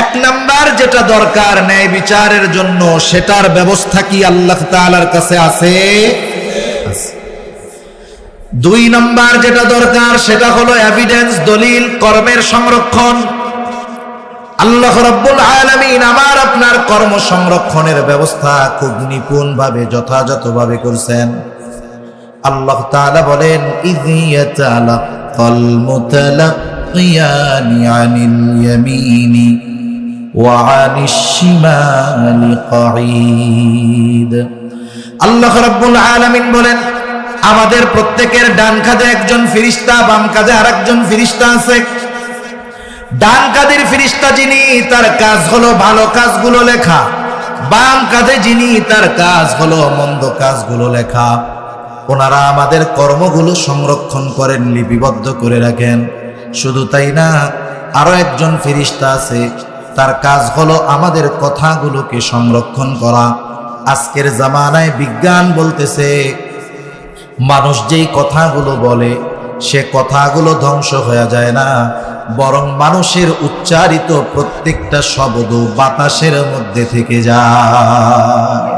1 নাম্বার যেটা দরকার ন্যায় বিচারের জন্য, সেটার ব্যবস্থা কি আল্লাহ তাআলার কাছে আছে? 2 নাম্বার যেটা দরকার সেটা হলো এভিডেন্স, দলিল, কর্মের সংরক্ষণ। আল্লাহ রাব্বুল আলামিন আমার আপনার কর্ম সংরক্ষণের ব্যবস্থা খুব নিপুণভাবে যথাযথভাবে করেছেন। আল্লাহ তাআলা বলেন, ইযি ইয়াতালাক্কাল মুতালাক্কিয়ানি আনিল ইয়ামিনি ওয়া আনিশ শিমালি কাঈদ। আল্লাহ রাব্বুল আলামিন বলেন, আমাদের প্রত্যেকের ডান কাঁধে একজন ফেরেশতা, বাম কাঁধে আরেকজন ফেরেশতা আছে। ডান কাঁধের ফেরেশতা যিনি, তার কাজ হলো ভালো কাজগুলো লেখা, বাম কাঁধে যিনি, তার কাজ হলো মন্দ কাজগুলো লেখা। ওনারা আমাদের কর্মগুলো সংরক্ষণ করেন, লিপিবদ্ধ করে রাখেন। শুধু তাই না, আরো একজন ফেরেশতা আছে, তার কাজ হলো আমাদের কথাগুলোকে সংরক্ষণ করা। আজকের জামানায় বিজ্ঞান বলতেছে মানুষ যেই কথাগুলো বলে সে কথাগুলো ধ্বংস হয়ে যায় না, বরং মানুষের উচ্চারিত প্রত্যেকটা শব্দ বাতাসের মধ্যে থেকে যায়।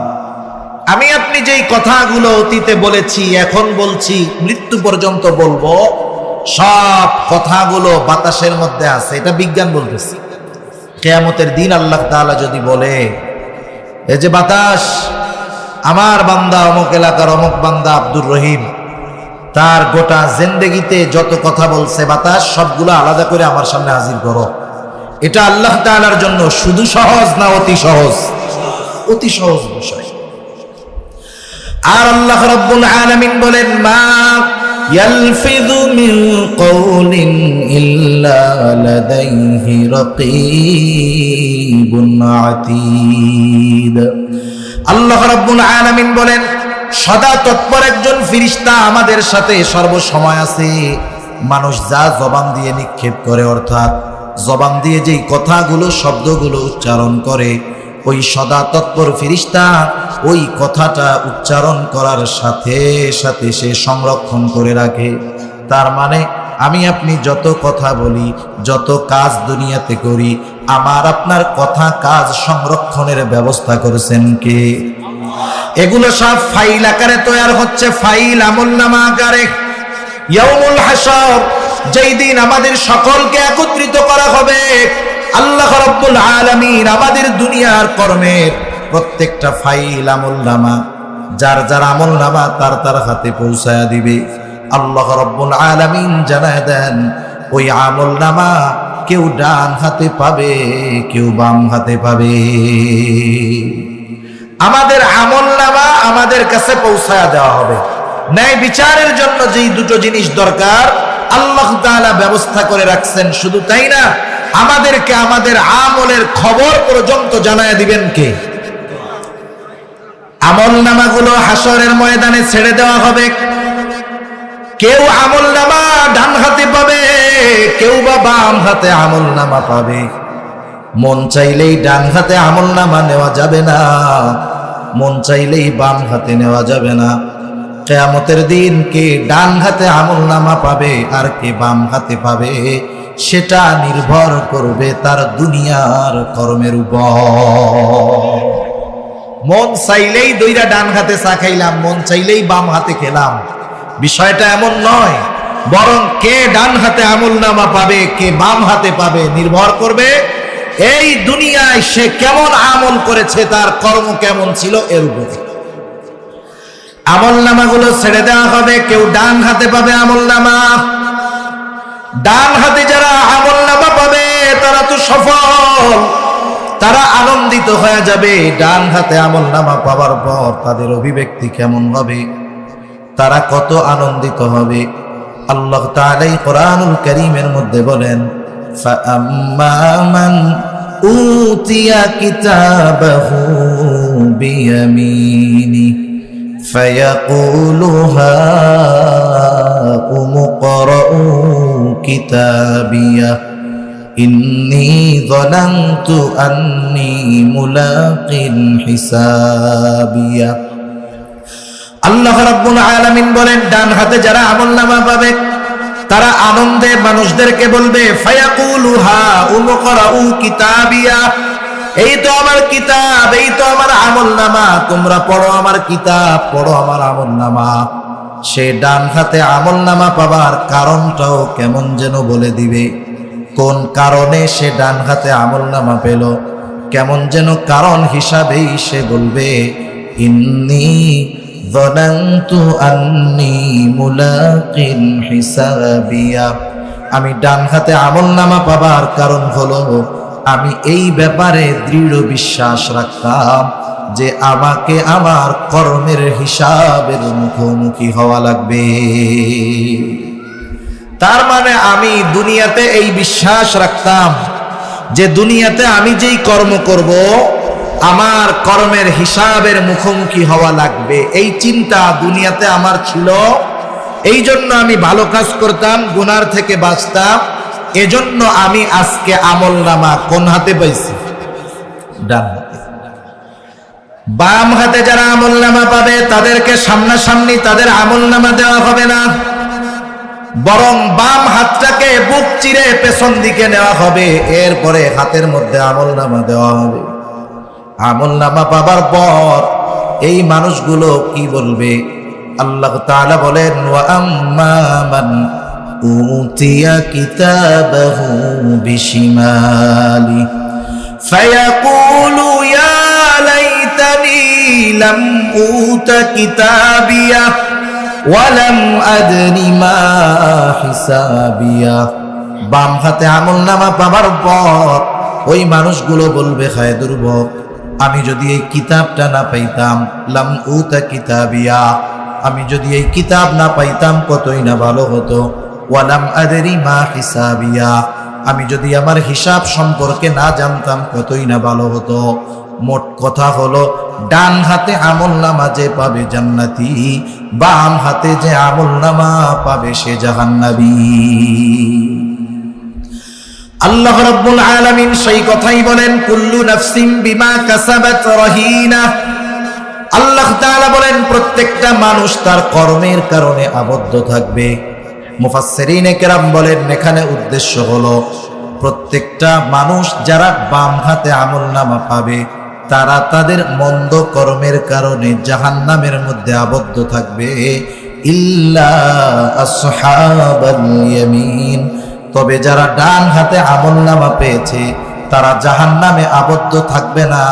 আমি আপনি যেই কথাগুলো অতীতে বলেছি, এখন বলছি, মৃত্যু পর্যন্ত বলবো, সব কথাগুলো বাতাসের মধ্যে আছে, এটা বিজ্ঞান বলতেছে। কিয়ামতের দিন আল্লাহ তাআলা যদি বলে, এই যে বাতাস, আমার বান্দা অমুক এলাকার অমুক বান্দা আব্দুর রহিম, তার গোটা জিন্দেগিতে যত কথা বলছে বাতাস, সবগুলো আলাদা করে আমার সামনে হাজির করো। এটা আল্লাহ তাআলার জন্য শুধু সহজ না অতি সহজ? অতি সহজ বিষয়। আর আল্লাহ রাব্বুল আলামিন বলেন, মা ইয়ালফিযু মিন কওলিন ইল্লা লাদাইহি রাকীবুন আতীদ। আল্লাহ রাব্বুল আলামিন বলেন, সদা তৎপর একজন ফেরেশতা আমাদের সাথে সর্বসময় আছে। মানুষ যা জবান দিয়ে নিক্ষেপ করে, অর্থাৎ জবান দিয়ে যেই কথাগুলো, শব্দগুলো উচ্চারণ করে, ওই সদা তৎপর ফেরেশতা ওই কথাটা উচ্চারণ করার সাথে সাথে সে সংরক্ষণ করে রাখে। তার মানে আমি আপনি যত কথা বলি, যত কাজ দুনিয়াতে করি, আমার আপনার কথা কাজ সংরক্ষণের ব্যবস্থা করেছেন কে? এগুলো সব ফাইল আকারে তৈরি হচ্ছে, ফাইল আমলনামা আকারে। ইয়াউমুল হাসর, যেই দিন আমাদের সকলকে একত্রিত করা হবে, আল্লাহ রাব্বুল আলামিন আমাদের দুনিয়ার কর্মের প্রত্যেকটা ফাইল আমলনামা, যার যার আমলনামা তার তার হাতে পৌঁছায়া দিবে। আল্লাহ রাব্বুল আলামিন জানায় দেন, ওই আমলনামা কেউ ডান হাতে পাবে, কেউ বাম হাতে পাবে। আমাদের আমলনামা আমাদের কাছে পৌঁছায়া দেওয়া হবে। ন্যায় বিচারের জন্য যেই দুটো জিনিস দরকার আল্লাহ তাআলা ব্যবস্থা করে রাখছেন, শুধু তাই না, আমাদেরকে আমাদের আমলের খবর পর্যন্ত জানায় দিবেন কে? আমলনামাগুলো হাসরের ময়দানে ছেড়ে দেওয়া হবে। কেউ আমলনামা ডান হাতে পাবে, কেউ বা বাম হাতে আমলনামা পাবে। মন চাইলেই ডান হাতে আমলনামা নেওয়া যাবে না, মন চাইলেই বাম হাতে নেওয়া যাবে না। কিয়ামতের দিন কে ডান হাতে আমলনামা পাবে আর কে বাম হাতে পাবে সেটা নির্ভর করবে তার দুনিয়ার কর্মের উপর। মন চাইলেই দইরা ডান হাতে চা খাইলাম, মন চাইলেই বাম হাতে খেলাম, বিষয়টা এমন নয়। বরং কে ডান হাতে আমলনামা পাবে, কে বাম হাতে পাবে নির্ভর করবে এই দুনিয়ায় সে কেমন আমল করেছে, তার কর্ম কেমন ছিল এর উপর। আমলনামাগুলো ছেড়ে দেওয়া হবে, কেউ ডান হাতে পাবে আমলনামা। ডান হাতে যারা আমলনামা পাবে তারা তো সফল, তারা আনন্দিত হয়ে যাবে। ডান হাতে আমলনামা পাওয়ার পর তাদের অভিব্যক্তি কেমন হবে, তারা কত আনন্দিত হবে। আল্লাহ তাআলা কোরআনুল কারীমের মধ্যে বলেন, ফাআম্মা মান উতিয়া কিতাবাহু বিয়ামিনি ফায়াকুলু হাউম ইকরাউ কিতাবিয়া ইন্নী যালামতু আন্নী মুলাকিন হিসাবিয়া। আল্লাহ রাব্বুল আলামিন বলেন, ডান হাতে যারা আমলনামা পাবে তারা আনন্দে মানুষদেরকে বলবে, ফায়াকুলু হাউম ইকরাউ কিতাবিয়া, এই তো আমার কিতাব, এই তো আমার আমলনামা, তোমরা পড়ো আমার কিতাব, পড়ো আমার আমলনামা। সে ডান হাতে আমলনামা পাবার কারণটাও কেমন যেন বলে দিবে। কোন কারণে সে ডান হাতে আমলনামা পেল, কেমন যেন কারণ হিসাবেই সে বলবে, ইন্নী যালামতু আন্নী মুলাকিন হিসাবিয়া, আমি ডান হাতে আমলনামা পাবার কারণ হলো আমি এই ব্যাপারে দৃঢ় বিশ্বাস রাখতাম যে আমাকে আমার কর্মের হিসাবের মুখোমুখি হওয়া লাগবে। তার মানে আমি দুনিয়াতে এই বিশ্বাস রাখতাম যে দুনিয়াতে আমি যেই কর্ম করব আমার কর্মের হিসাবের মুখোমুখি হওয়া লাগবে, এই চিন্তা দুনিয়াতে আমার ছিল। এই জন্য আমি ভালো কাজ করতাম, গুনার থেকে বাঁচতাম। এজন্য আমি আজকে আমলনামা কোন হাতে পাইছি? ডান হাতে। বাম হাতে যারা আমলনামা পাবে তাদেরকে সামনাসামনি তাদের আমলনামা দেওয়া হবে না, বরং বাম হাতটাকে বুক চিরে পেছন দিকে নেওয়া হবে, এরপরে হাতের মধ্যে আমলনামা দেওয়া হবে। আমলনামা পাবার পর এই মানুষগুলো কি বলবে? আল্লাহ তাআলা বলেন, ওয়া আম্মা মান উতিয়া কিতাবাহু বিশিমালি ফায়াকুলু ইয়া লাইতানি লাম উতা কিতাবিয়া ওয়া লাম আদরি মা হিসাবিয়া। বাম হাতে আমলনামা পাবার পর ওই মানুষগুলো বলবে, হায় দুর্ভোগ, আমি যদি এই কিতাবটা না পাইতাম, লাম উতা কিতাবিয়া, আমি যদি এই কিতাব না পাইতাম কতই না ভালো হতো। ওয়ালাম আদরি মা হিসাবিয়া, আমি যদি আমার হিসাব সম্পর্কে না জানতাম কতই না ভালো হতো। মোট কথা হলো, ডান হাতে আমলনামা যে পাবে জান্নাতি, বাম হাতে যে আমলনামা পাবে সে জাহান্নামী। আল্লাহ রাব্বুল আলামিন সেই কথাই বলেন, কুল্লু নাফসিন বিমা কাসাবাত রহিনা। আল্লাহ তাআলা বলেন, প্রত্যেকটা মানুষ তার কর্মের কারণে আবদ্ধ থাকবে। মুফাসসিরিনে কেরাম বলেন, এখানে উদ্দেশ্য হলো প্রত্যেকটা মানুষ যারা বাম হাতে আমলনামা পাবে তারা তাদের মন্দ কর্মের কারণে জাহান্নামের মধ্যে আবদ্ধ থাকবে, ইল্লা আসহাবাল ইয়ামিন, তবে যারা ডান হাতে আমলনামা পেয়েছে তারা জাহান্নামে আবদ্ধ থাকবে না,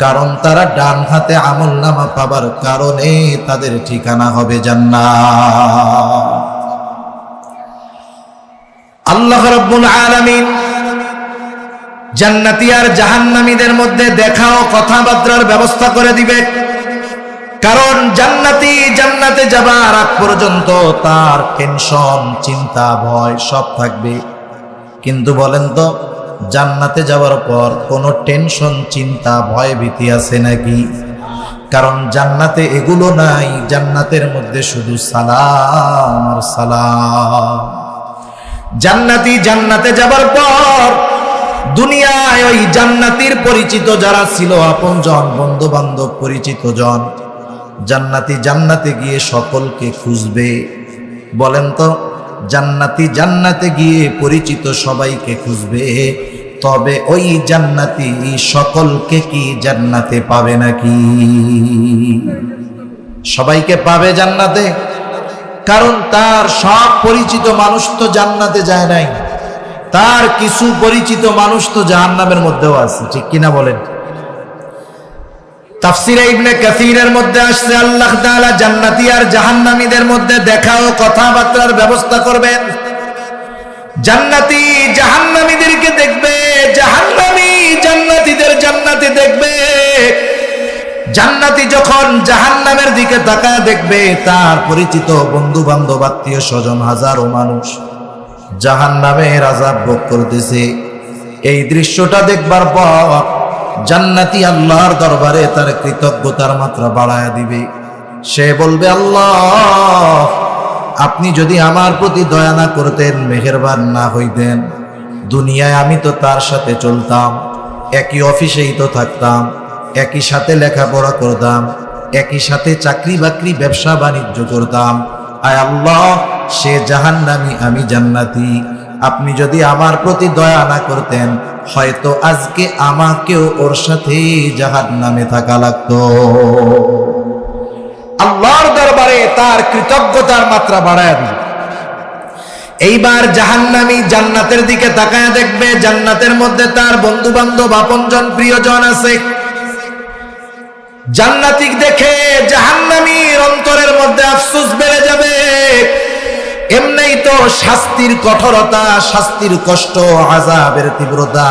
কারণ তারা ডান হাতে আমলনামা পাবার কারণে তাদের ঠিকানা হবে জান্নাত। আল্লাহ রাব্বুল আলামিন জান্নাতি আর জাহান্নামীদের মধ্যে দেখা ও কথাবার্তার ব্যবস্থা করে দিবে। কারণ জান্নাতি জান্নাতে যাবার আগ পর্যন্ত তার টেনশন, চিন্তা, ভয় সব থাকবে। কিন্তু বলেন তো, জান্নাতে যাওয়ার পর কোনো টেনশন, চিন্তা, ভয়, ভীতি আছে নাকি? কারণ জান্নাতে এগুলো নাই। জান্নাতের মধ্যে শুধু সালাম আর সালাম। জান্নাতি জান্নাতে যাবার পর দুনিয়ায় ওই জান্নাতির পরিচিত যারা ছিল, আপনজন, বন্ধু বান্ধব, পরিচিত জন, জান্নাতি জান্নাতে গিয়ে সকলকে খুঁজবে। বলেন তো, জান্নাতি জান্নাতে গিয়ে পরিচিত সবাইকে খুঁজবে, তবে ওই জান্নাতি সকলকে কি জান্নাতে পাবে নাকি? সবাইকে পাবে জান্নাতে? কারণ তার সব পরিচিত মানুষ তো জান্নাতে যায় নাই, তার কিছু পরিচিত মানুষ তো জাহান্নামের মধ্যেও আছে। ঠিক কিনা বলেন? তাফসীরে ইবনে কাসীরের মধ্যে আসছে, আল্লাহ তাআলা জান্নাতি আর জাহান্নামীদের মধ্যে দেখা ও কথাবার্তার ব্যবস্থা করবেন। জান্নাতি জাহান্নামীদেরকে দেখবে, জাহান্নামী জান্নাতীদের জান্নাতে দেখবে। জান্নাতি যখন জাহান্নামের দিকে তাকায় দেখবে, তার পরিচিত বন্ধু বান্ধব, আত্মীয় স্বজন, হাজারো মানুষ জাহান্নামের আযাব ভোগ করতেছে। এই দৃশ্যটা দেখবার পর জান্নাতি আল্লাহর দরবারে তার কৃতজ্ঞতার মাত্রা বাড়ায়া দিবে। সে বলবে, আল্লাহ, আপনি যদি আমার প্রতি দয়া না করতেন, মেহেরবান না হইতেন, দুনিয়ায় আমি তো তার সাথে চলতাম, একই অফিসেই তো থাকতাম, একই সাথে লেখাপড়া করতাম, একই সাথে চাকরি বাকরি, ব্যবসা বাণিজ্য করতাম। আয় আল্লাহ, সে জাহান্নামী, আমি জান্নাতি। আপনি যদি আমার প্রতি দয়া না করতেন, হয়তো আজকে আমাকেও ওর সাথে জাহান্নামে থাকা লাগতো। আল্লাহর দরবারে তার কৃতজ্ঞতার মাত্রা বাড়ায় দিবে। এইবার জাহান্নামী জান্নাতের দিকে তাকায় দেখবে, জান্নাতের মধ্যে তার বন্ধু বান্ধব, আপনজন, প্রিয়জন আছে। জান্নাতি দেখে জাহান্নামীর অন্তরের মধ্যে আফসোস বেড়ে যাবে। এমনিই তো শাস্তির কঠোরতা, শাস্তির কষ্ট, আযাবের তীব্রতা।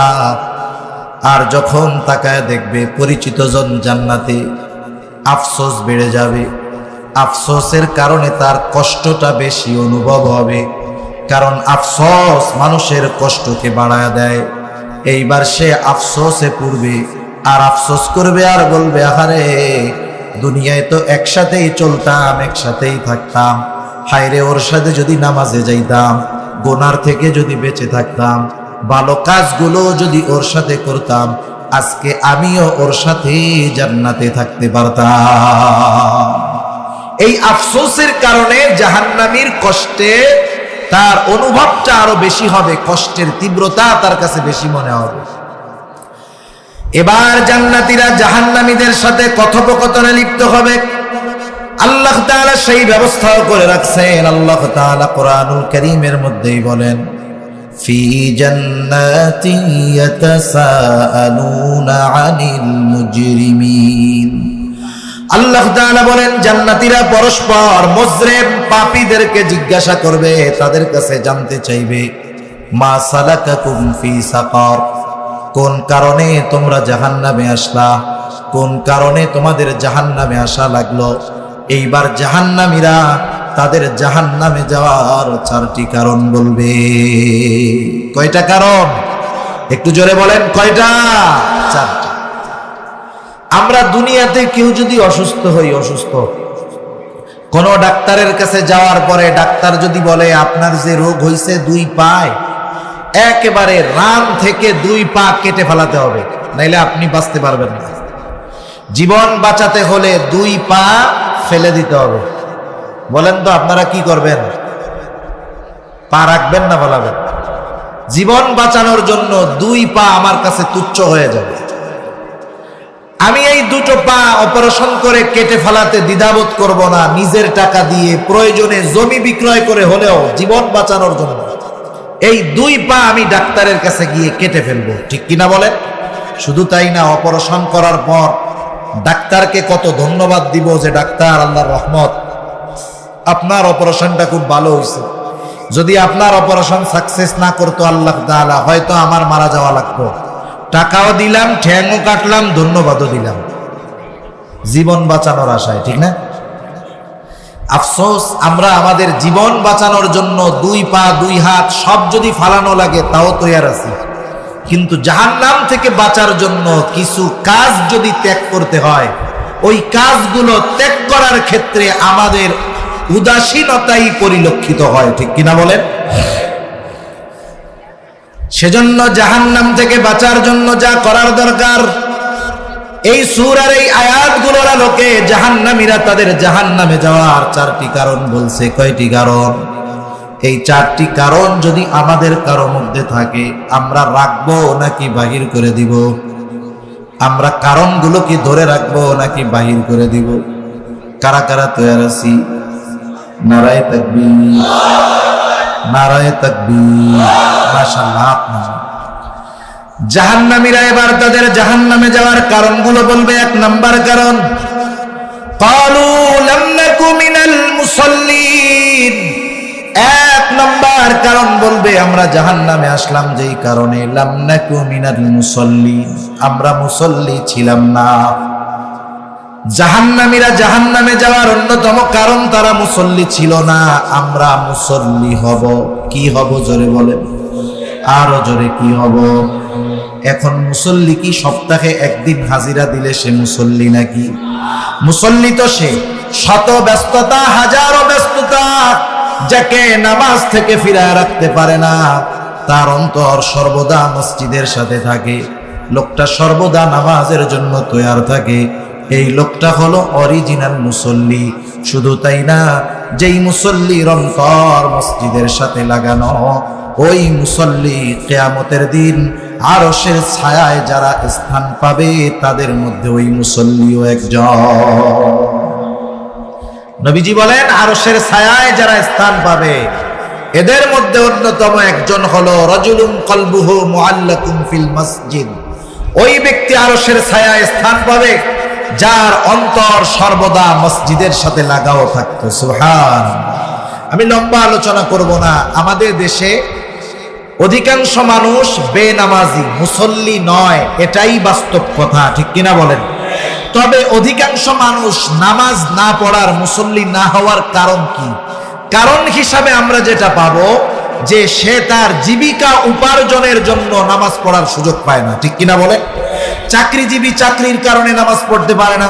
আর যখন তাকায় দেখবে পরিচিত জন জান্নাতে, আফসোস বেড়ে যাবে। আফসোসের কারণে তার কষ্টটা বেশি অনুভব হবে, কারণ আফসোস মানুষের কষ্টকে বাড়ায় দেয়। এইবার সে আফসোসে পড়বে, আর আফসোস করবে, আর বলবে, আহারে, দুনিয়ায় তো একসাথেই চলতাম, একসাথেই থাকতাম, হায়রে, ওর সাথে যদি নামাজে যাইতাম, গুনার থেকে যদি বেঁচে থাকতাম, ভালো কাজগুলো যদি ওর সাথে করতাম, আজকে আমিও ওর সাথে জান্নাতে থাকতে পারতাম। এই আফসোসের কারণে জাহান্নামীর কষ্টে তার অনুভবটা আরো বেশি হবে, কষ্টের তীব্রতা তার কাছে বেশি মনে হবে। এবার জান্নাতীরা জাহান্নামীদের সাথে কথোপকথনে লিপ্ত হবে। আল্লাহ তাআলা সেই ব্যবস্থাও করে রাখছেন। আল্লাহ তাআলা কোরআনুল কারীমের মধ্যেই বলেন, ফি জান্নাতিন ইয়াতাসাআলুনা আনিল মুজরিমিন। আল্লাহ তাআলা বলেন, জান্নাতীরা পরস্পর মুজরিম, পাপীদেরকে জিজ্ঞাসা করবে, তাদের কাছে জানতে চাইবে, মা সালাকাকুম ফি সাকার, কোন কারণে তোমরা জাহান্নামে আসলা, কোন কারণে তোমাদের জাহান্নামে আসা লাগলো। এইবার জাহান্নামীরা তাদের জাহান্নামে যাওয়ার 4টি কারণ বলবে। কয়টা কারণ? একটু জোরে বলেন, কয়টা? 4টা। আমরা দুনিয়াতে কেউ যদি অসুস্থ হই, অসুস্থ, কোন ডাক্তারের কাছে যাওয়ার পরে ডাক্তার যদি বলে আপনার যে রোগ হয়েছে 2 পায়, একেবারে রান থেকে 2 পা কেটে ফেলাতে হবে, নাইলে আপনি বাঁচতে পারবেন না। জীবন বাঁচাতে হলে 2 পা ফেলে দিতে হবে। বলেন তো আপনারা কি করবেন? পা রাখবেন না ফেলাবেন? জীবন বাঁচানোর জন্য 2 পা আমার কাছে তুচ্ছ হয়ে যাবে। আমি এই 2টো পা অপারেশন করে কেটে ফেলাতে দ্বিধাবোধ করব না। নিজের টাকা দিয়ে প্রয়োজনে জমি বিক্রয় করে হলেও জীবন বাঁচানোর জন্য এই 2 পা আমি ডাক্তারের কাছে গিয়ে কেটে ফেলবো। ঠিক কিনা বলেন? শুধু তাই না, অপারেশন করার পর ডাক্তারকে কত ধন্যবাদ দিব যে ডাক্তার, আল্লাহর রহমত, আপনার অপারেশনটা খুব ভালো হয়েছে। যদি আপনার অপারেশন সাকসেস না করতো আল্লাহ তাআলা, হয়তো আমার মারা যাওয়া লাগতো। টাকাও দিলাম, ঠ্যাংও কাটলাম, ধন্যবাদও দিলাম, জীবন বাঁচানোর আশায়, ঠিক না? আফসোস, আমরা আমাদের জীবন বাঁচানোর জন্য 2 পা 2 হাত সব যদি ফালানো লাগে তাও তৈয়ার আছি, কিন্তু জাহান্নাম থেকে বাঁচার জন্য কিছু কাজ যদি ত্যাগ করতে হয়, ওই কাজগুলো ত্যাগ করার ক্ষেত্রে আমাদের উদাসীনতাই পরিলক্ষিত হয়, ঠিক কিনা বলেন? সেজন্য জাহান্নাম থেকে বাঁচার জন্য যা করার দরকার, এই সূরার এই আয়াতগুলোর আলোকে জাহান্নামীরা তাদের জাহান্নামে যাওয়ার 4টি কারণ বলছে। কয়টি কারণ? এই 4টি কারণ যদি আমাদের কারো মধ্যে থাকে, আমরা রাখবো নাকি বাহির করে দিব? আমরা কারণগুলো কি ধরে রাখবো নাকি বাহির করে দিব? কারা কারা তৈয়ার আছি? নারায়ে তাকবীর, নারায়ে তাকবীর, মাশাআল্লাহ। জাহান্নামীরা এবার তাদের জাহান্নামে যাওয়ার কারণগুলো বলবে। 1 নাম্বার কারণ, ক্বালু লাম নাকু মিনাল মুসাল্লিন। 1 নাম্বার কারণ বলবে, আমরা জাহান্নামে আসলাম যেই কারণে, লাম নাকু মিনাল মুসাল্লিন, আমরা মুসল্লি ছিলাম না। জাহান্নামীরা জাহান্নামে যাওয়ার অন্যতম কারণ তারা মুসল্লি ছিল না। আমরা মুসল্লি হব। কি হব জোরে বলেন, আরো জোরে কি হব? এখন মুসল্লি কি সপ্তাহে একদিন হাজিরা দিলে সে মুসল্লি নাকি? মুসল্লি তো সে শত ব্যস্ততা, হাজারো ব্যস্ততা, যাকে নামাজ থেকে ফিরায় রাখতে পারে না, তার অন্তর সর্বদা মসজিদের সাথে থাকে, লোকটা সর্বদা নামাজের জন্য তৈয়ার থাকে, এই লোকটা হলো অরিজিনাল মুসল্লি। শুধু তাই না, যেই মুসল্লির অন্তর মসজিদের সাথে লাগানো, ওই মুসল্লি কিয়ামতের দিন আরশের ছায়ায় যারা স্থান পাবে, তাদের মধ্যে ওই মুসল্লিও একজন। নবীজি বলেন, আরশের ছায়ায় যারা স্থান পাবে, এদের মধ্যে অন্যতম একজন হলো রাজুলুন কলবুহু মুআল্লাকুম ফিল মসজিদ। ওই ব্যক্তি আরশের ছায়ায় স্থান পাবে যার অন্তর সর্বদা মসজিদের সাথে লাগাও থাকতো। সুবহানাল্লাহ। আমি লম্বা আলোচনা করব না। আমাদের দেশে অধিকাংশ মানুষ বেনামাজি, মুসল্লি নয়, এটাই বাস্তব কথা, ঠিক কিনা বলেন? তবে অধিকাংশ মানুষ নামাজ না পড়ার, মুসল্লি না হওয়ার কারণ কি? কারণ হিসাবে আমরা যেটা পাবো, যে সে তার জীবিকা উপার্জনের জন্য নামাজ পড়ার সুযোগ পায় না, ঠিক কিনা বলেন? চাকরিজীবী চাকরির কারণে নামাজ পড়তে পারে না,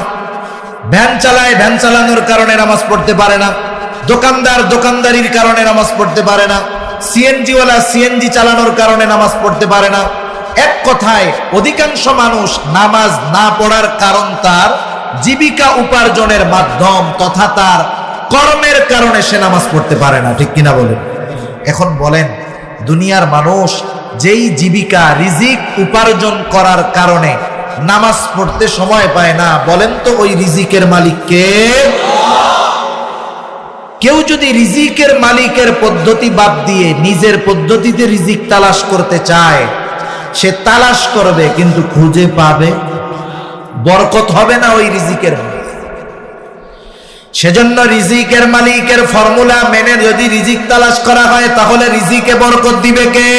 ভ্যান চালায় ভ্যান চালানোর কারণে নামাজ পড়তে পারে না, দোকানদার দোকানদারির কারণে নামাজ পড়তে পারে না, সিএনজিওয়ালা সিএনজি চালানোর কারণে নামাজ পড়তে পারে না। এক কথায় অধিকাংশ মানুষ নামাজ না পড়ার কারণ তার জীবিকা উপার্জনের মাধ্যম তথা তার কর্মের কারণে সে নামাজ পড়তে পারে না, ঠিক কিনা বলেন? এখন বলেন, দুনিয়ার মানুষ যেই জীবিকা রিজিক উপার্জন করার কারণে নামাজ পড়তে সময় পায় না, বলেন তো ওই রিজিকের মালিক কে? কেউ যদি রিজিকের মালিকের পদ্ধতি বাদ দিয়ে নিজের পদ্ধতিতে রিজিক তালাশ করতে চায়, সে তালাশ করবে কিন্তু খুঁজে পাবে, বরকত হবে না ওই রিজিকের। সেজন্য রিজিকের মালিকের ফর্মুলা মেনে যদি রিজিক তালাশ করা হয়, তাহলে রিজিকে বরকত দিবে কে?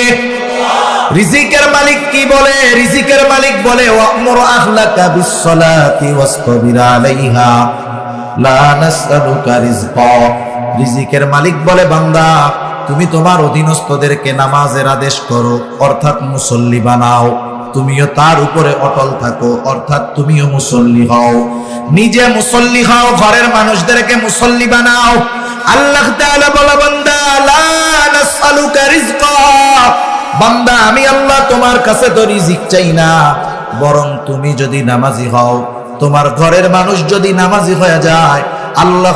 রিজিকের মালিক কি বলে? রিজিকের মালিক বলে, ওয়া'মুর আহলাকা বিস-সালাতি ওয়াসতাবির আলাইহা লা নাসআলুকা রিজকা। রিজিকের মালিক বলে, বান্দা তুমি তোমার অধীনস্থদেরকে নামাজের আদেশ করো, অর্থাৎ মুসল্লি বানাও, তুমিও তার উপরে অটল থাকো, অর্থাৎ তুমিও মুসল্লি হও। নিজে মুসল্লি হও, ঘরের মানুষদেরকে মুসল্লি বানাও। আল্লাহ তাআলা বলে, বান্দা লা নাসআলুকা রিজকা, বান্দা আমি আল্লাহ তোমার কাছে তো রিজিক চাই না, বরং তুমি যদি নামাজি হও, তোমার ঘরের মানুষ যদি নামাজি হয়ে যায়, আল্লাহ